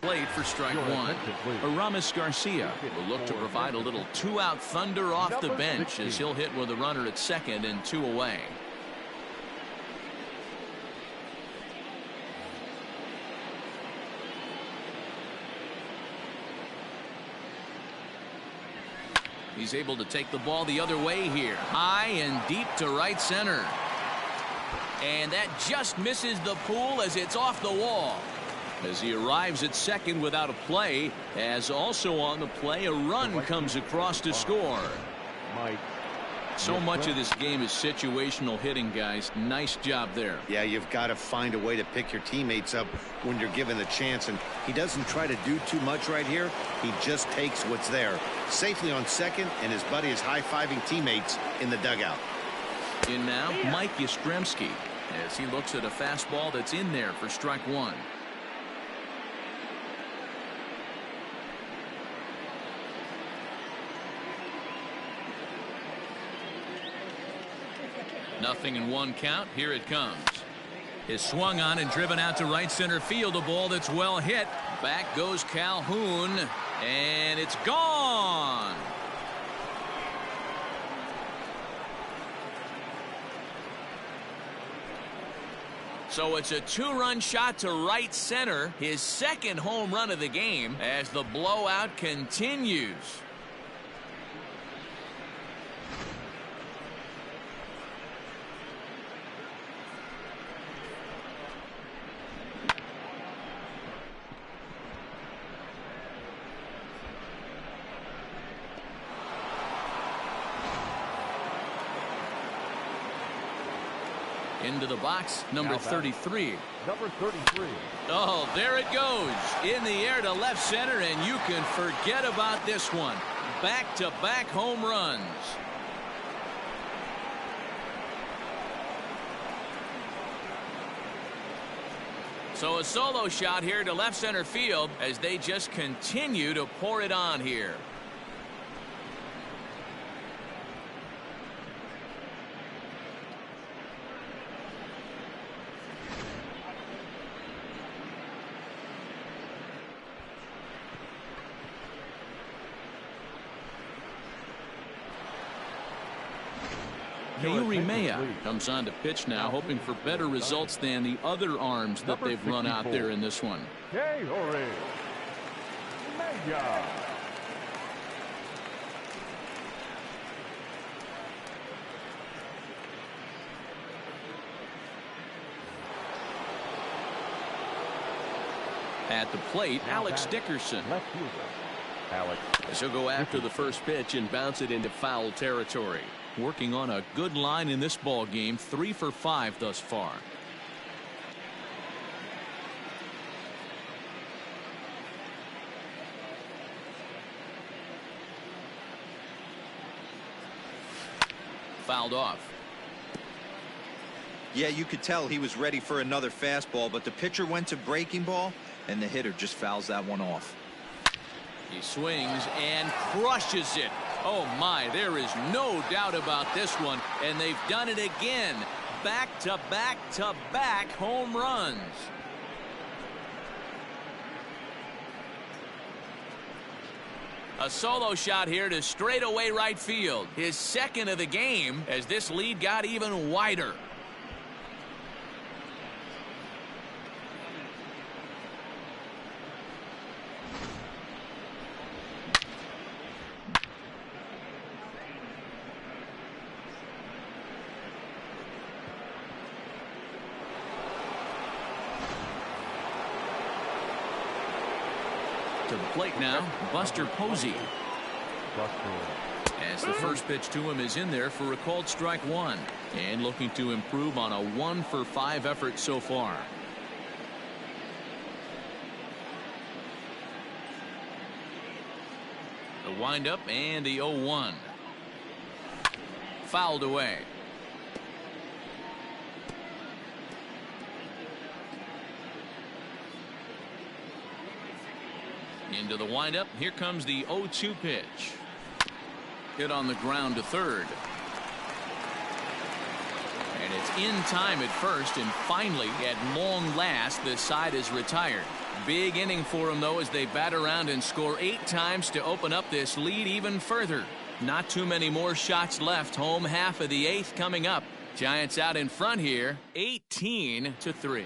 plate for strike 1. Aramis Garcia will look to provide a little 2-out thunder off the bench as he'll hit with a runner at second and 2 away. He's able to take the ball the other way here. High and deep to right center. And that just misses the pool as it's off the wall. As he arrives at second without a play, as also on the play, a run comes across to score. So much of this game is situational hitting, guys. Nice job there. Yeah, you've got to find a way to pick your teammates up when you're given the chance, and he doesn't try to do too much right here. He just takes what's there. Safely on second, and his buddy is high-fiving teammates in the dugout. In now, Mike Yastrzemski, as he looks at a fastball that's in there for strike 1. 0-1 count. Here it comes. Is swung on and driven out to right center field. A ball that's well hit. Back goes Calhoun, and it's gone. So it's a 2-run shot to right center, his second home run of the game, as the blowout continues. Into the box, number 33. Number 33. Oh, there it goes. In the air to left center, and you can forget about this one. Back-to-back home runs. So a solo shot here to left center field as they just continue to pour it on here. Maya comes on to pitch now, hoping for better results than the other arms that they've run out there in this one. At the plate, Alex Dickerson. She'll go after the first pitch and bounce it into foul territory. Working on a good line in this ball game, 3 for 5 thus far. Fouled off. Yeah, you could tell he was ready for another fastball, but the pitcher went to breaking ball, and the hitter just fouls that one off. He swings and crushes it. Oh my, there is no doubt about this one, and they've done it again. Back-to-back-to-back home runs. A solo shot here to straightaway right field. His second of the game as this lead got even wider. To the plate now, Buster Posey. As the first pitch to him is in there for a called strike one. And looking to improve on a 1 for 5 effort so far. The windup and the 0-1. Fouled away. Into the windup. Here comes the 0-2 pitch. Hit on the ground to third. And it's in time at first, and finally, at long last, this side is retired. Big inning for them, though, as they bat around and score 8 times to open up this lead even further. Not too many more shots left. Home half of the 8th coming up. Giants out in front here, 18-3.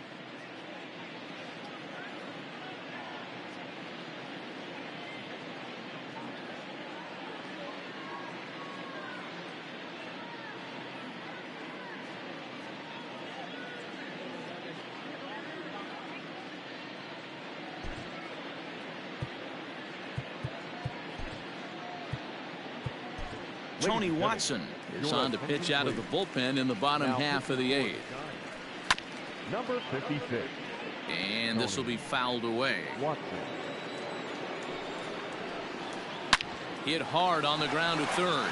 Tony Watson is on to pitch out of the bullpen in the bottom half of the 8th. Number 56. And this will be fouled away. Hit hard on the ground to third.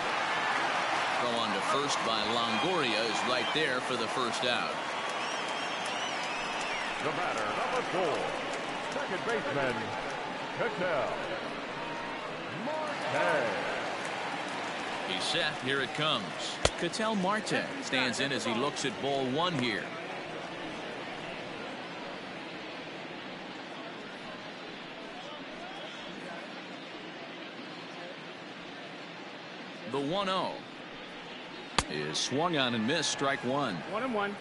Throw on to first by Longoria is right there for the first out. The batter, number 4, second baseman, Ketel Marte. He's set. Here it comes. Ketel Marte stands in as he looks at ball 1 here. The 1-0 is swung on and missed. Strike 1. 1-1.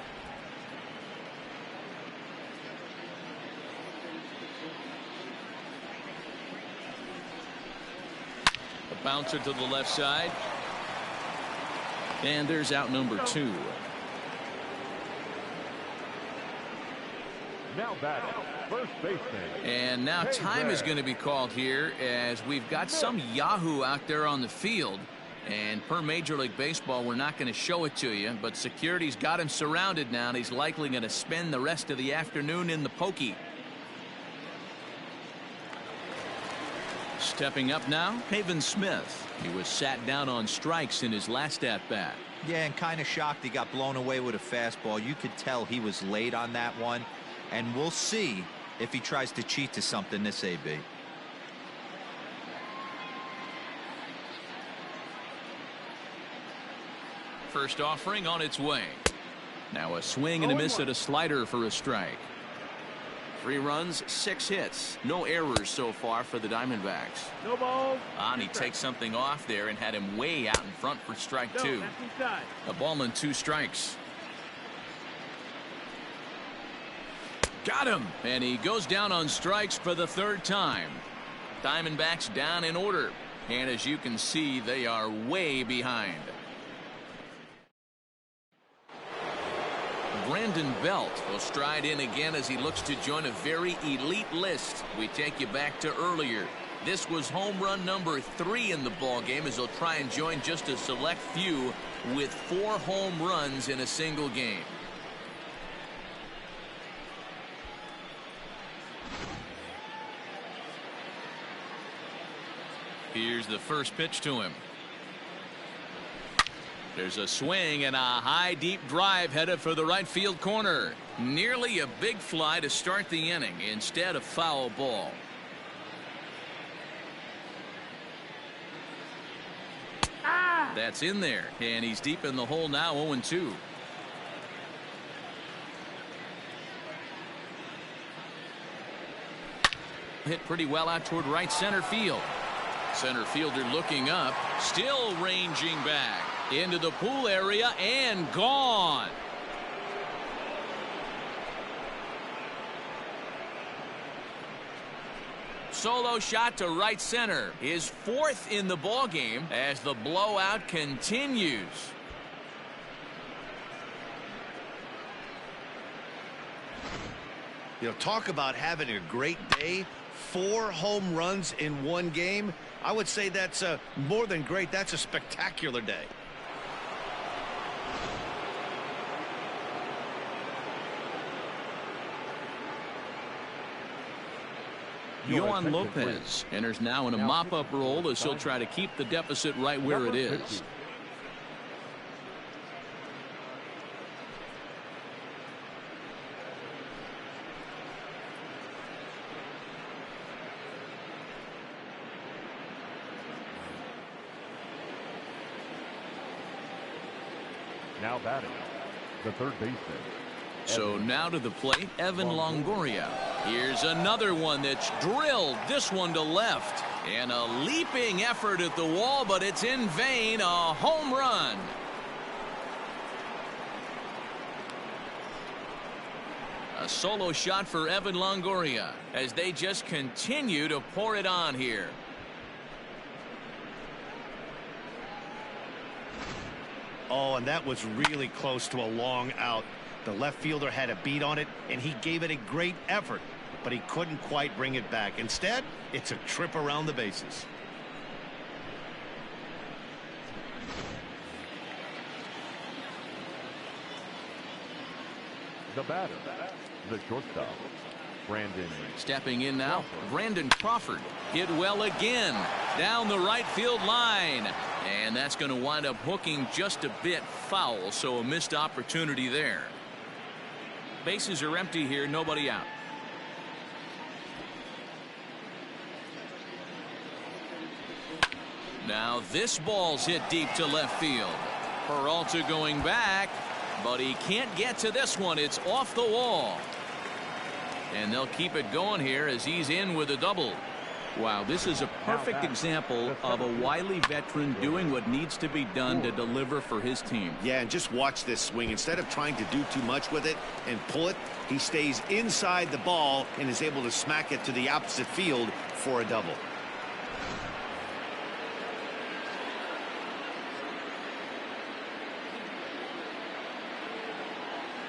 A bouncer to the left side. And there's out number 2. Now batting, first baseman. And now time is going to be called here as we've got some Yahoo out there on the field. And per Major League Baseball, we're not going to show it to you, but security's got him surrounded now, and he's likely going to spend the rest of the afternoon in the pokey. Stepping up now, Pavin Smith. He was sat down on strikes in his last at-bat. Yeah, and kind of shocked he got blown away with a fastball. You could tell he was late on that one, and we'll see if he tries to cheat to something this AB. First offering on its way. Now a swing and a miss at a slider for a strike. 3 runs, 6 hits. No errors so far for the Diamondbacks. No balls. And he takes something off there and had him way out in front for strike 2. A ball and 2 strikes. Got him. And he goes down on strikes for the 3rd time. Diamondbacks down in order. And as you can see, they are way behind. Brandon Belt will stride in again as he looks to join a very elite list. We take you back to earlier. This was home run number 3 in the ball game as he'll try and join just a select few with 4 home runs in a single game. Here's the first pitch to him. There's a swing and a high deep drive headed for the right field corner. Nearly a big fly to start the inning. Instead, a foul ball. That's in there, and he's deep in the hole now. 0-2. Hit pretty well out toward right center field. Center fielder looking up, still ranging back into the pool area and gone. Solo shot to right center, his 4th in the ball game as the blowout continues. You know, talk about having a great day. 4 home runs in 1 game. I would say that's more than great. That's a spectacular day. Yohan Lopez enters now in a mop-up role as he'll try to keep the deficit right where it is. Now batting, the third baseman. So now to the plate, Evan Longoria. Here's another one that's drilled, this one to left. And a leaping effort at the wall, but it's in vain. A home run. A solo shot for Evan Longoria as they just continue to pour it on here. Oh, and that was really close to a long out. The left fielder had a beat on it, and he gave it a great effort, but he couldn't quite bring it back. Instead, it's a trip around the bases. The batter, the shortstop, Brandon. Stepping in now, Brandon Crawford. Hit well again down the right field line. And that's going to wind up hooking just a bit foul, so a missed opportunity there. Bases are empty here, nobody out. Now this ball's hit deep to left field. Peralta going back, but he can't get to this one. It's off the wall. And they'll keep it going here as he's in with a double. Wow, this is a perfect example of a wily veteran doing what needs to be done to deliver for his team. Yeah, and just watch this swing. Instead of trying to do too much with it and pull it, he stays inside the ball and is able to smack it to the opposite field for a double.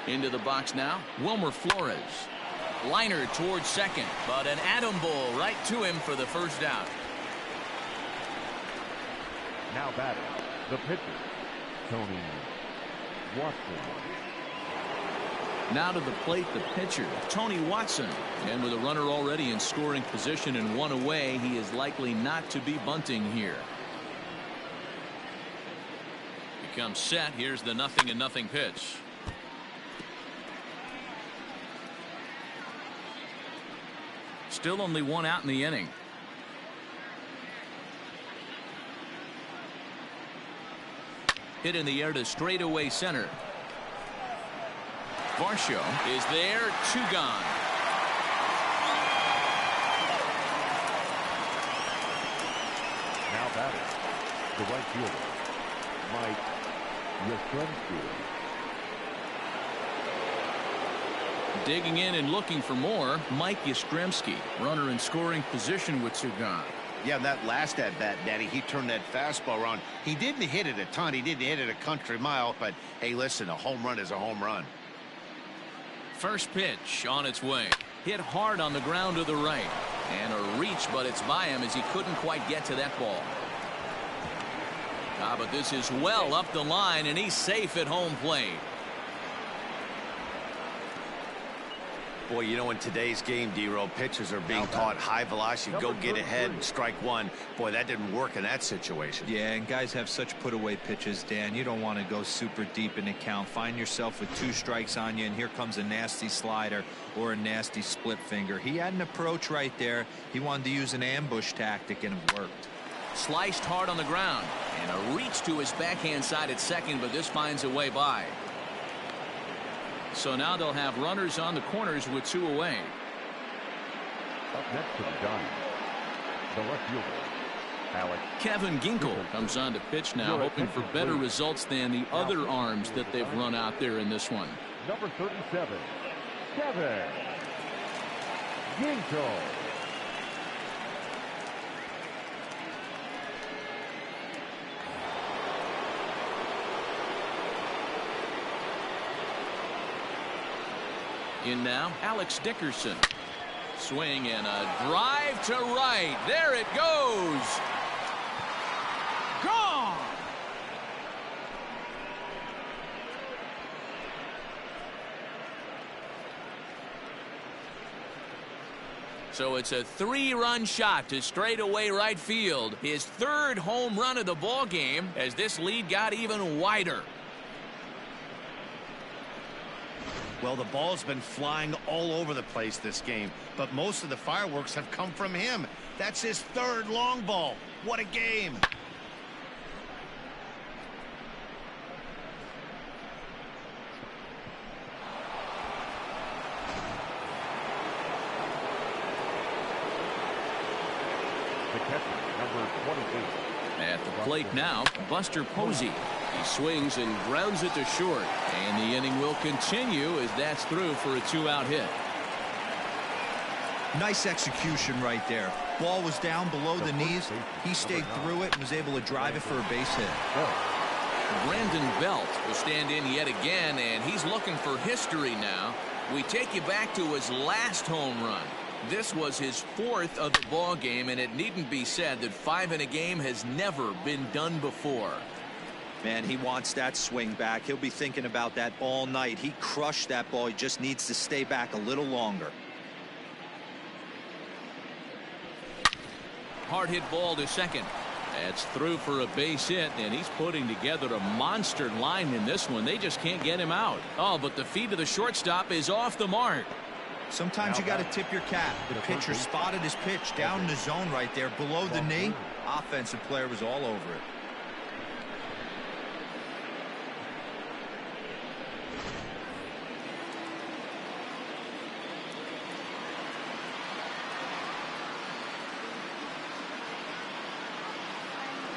Into the box now, Wilmer Flores. Liner towards second, but an atom ball right to him for the first out. Now batting, The pitcher, Tony Watson. Now to the plate, the pitcher, Tony Watson. And with a runner already in scoring position and one away, he is likely not to be bunting here. Becomes set. Here's the 0-0 pitch. Still only one out in the inning. Hit in the air to straightaway center. Varsho is there, 2 gone. Now batting, the right fielder, Mike Yastrzemski. Digging in and looking for more, Mike Yastrzemski. Runner in scoring position with 2 gone. Yeah, that last at-bat, Daddy, he turned that fastball around. He didn't hit it a ton. He didn't hit it a country mile. But, hey, listen, a home run is a home run. First pitch on its way. Hit hard on the ground to the right. And a reach, but it's by him as he couldn't quite get to that ball. But this is well up the line, and he's safe at home plate. Boy, you know, in today's game, D-Row, pitchers are being taught high velocity, go get ahead and strike one. Boy, that didn't work in that situation. Yeah, and guys have such put-away pitches, Dan. You don't want to go super deep in the count. Find yourself with 2 strikes on you, and here comes a nasty slider or a nasty split finger. He had an approach right there. He wanted to use an ambush tactic, and it worked. Sliced hard on the ground, and a reach to his backhand side at second, but this finds a way by. So now they'll have runners on the corners with 2 away. Up next to the Giants, the left fielder, Alex. Kevin Ginkel comes on to pitch now, hoping for better results than the other arms that they've run out there in this one. Number 37, Kevin Ginkel. In now, Alex Dickerson. Swing and a drive to right. There it goes. Gone. So it's a 3-run shot to straightaway right field. His 3rd home run of the ball game as this lead got even wider. Well, the ball's been flying all over the place this game, but most of the fireworks have come from him. That's his 3rd long ball. What a game. The catcher, number 28. At the plate now, Buster Posey. He swings and grounds it to short, and the inning will continue as that's through for a 2-out hit. Nice execution right there. Ball was down below the knees. He stayed through it and was able to drive it for a base hit. Brandon Belt will stand in yet again, and he's looking for history now. We take you back to his last home run. This was his 4th of the ball game, and it needn't be said that 5 in a game has never been done before. Man, he wants that swing back. He'll be thinking about that all night. He crushed that ball. He just needs to stay back a little longer. Hard hit ball to second. That's through for a base hit, and he's putting together a monster line in this one. They just can't get him out. Oh, but the feed to the shortstop is off the mark. Sometimes you got to tip your cap. The pitcher spotted his pitch down in the zone right there below the knee. Offensive player was all over it.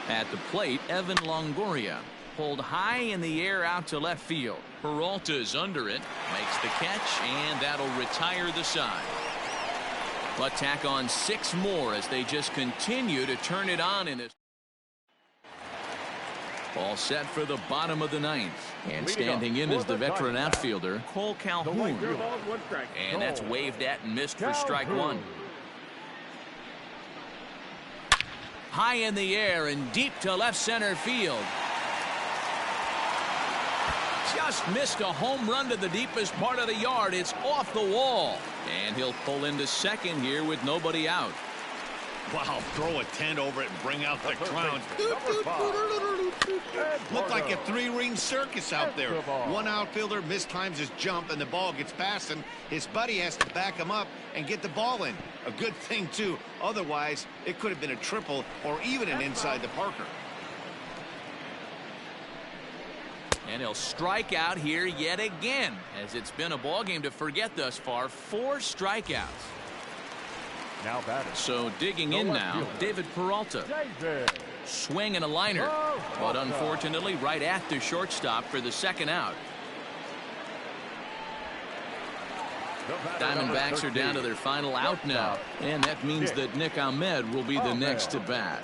At the plate, Evan Longoria. Pulled high in the air out to left field. Peralta's under it. Makes the catch, and that'll retire the side. But tack on 6 more as they just continue to turn it on in this. All set for the bottom of the 9th. And standing in is the veteran outfielder, Cole Calhoun. And that's waved at and missed for strike 1. High in the air and deep to left center field. Just missed a home run to the deepest part of the yard. It's off the wall. And he'll pull into second here with nobody out. Wow, throw a tent over it and bring out the clowns. Looked like a three-ring circus out there. One outfielder mistimes his jump and the ball gets past him. His buddy has to back him up and get the ball in. A good thing, too. Otherwise, it could have been a triple or even an inside the Parker. And he'll strike out here yet again, as it's been a ball game to forget thus far. 4 strikeouts. Now batting. So digging in now, David Peralta. Swing and a liner, but unfortunately right at the shortstop for the second out. Diamondbacks are down to their final out now, and that means that Nick Ahmed will be the next to bat.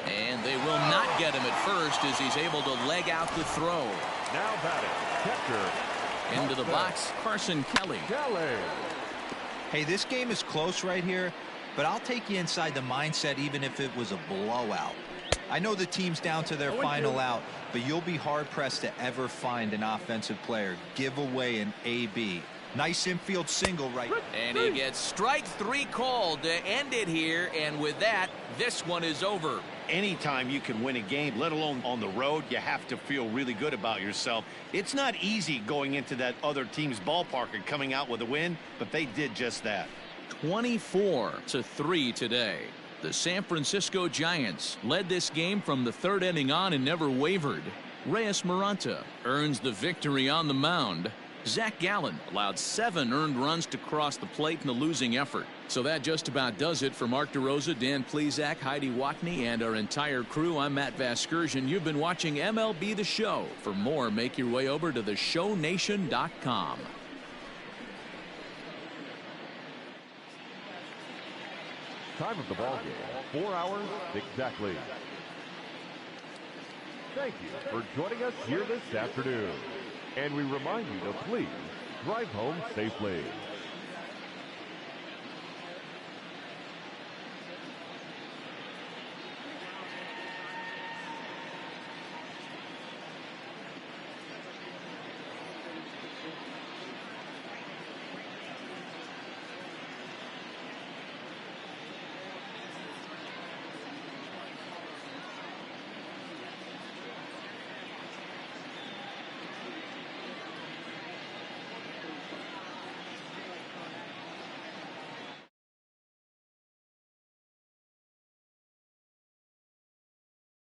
And they will not get him at first as he's able to leg out the throw. Now batting, catcher. Into the box, Carson Kelly. Hey, this game is close right here, but I'll take you inside the mindset even if it was a blowout. I know the team's down to their final out, but you'll be hard-pressed to ever find an offensive player give away an AB. Nice infield single right. And he gets strike 3 called to end it here, and with that, this one is over. Anytime you can win a game, let alone on the road, you have to feel really good about yourself. It's not easy going into that other team's ballpark and coming out with a win, but they did just that. 24-3 today. The San Francisco Giants led this game from the 3rd inning on and never wavered. Reyes Maranta earns the victory on the mound. Zach Gallen allowed 7 earned runs to cross the plate in the losing effort. So that just about does it for Mark DeRosa, Dan Plesac, Heidi Watney, and our entire crew. I'm Matt Vasgersian. You've been watching MLB The Show. For more, make your way over to theshownation.com. Time of the ball game, 4 hours exactly. Thank you for joining us here this afternoon. And we remind you to please drive home safely.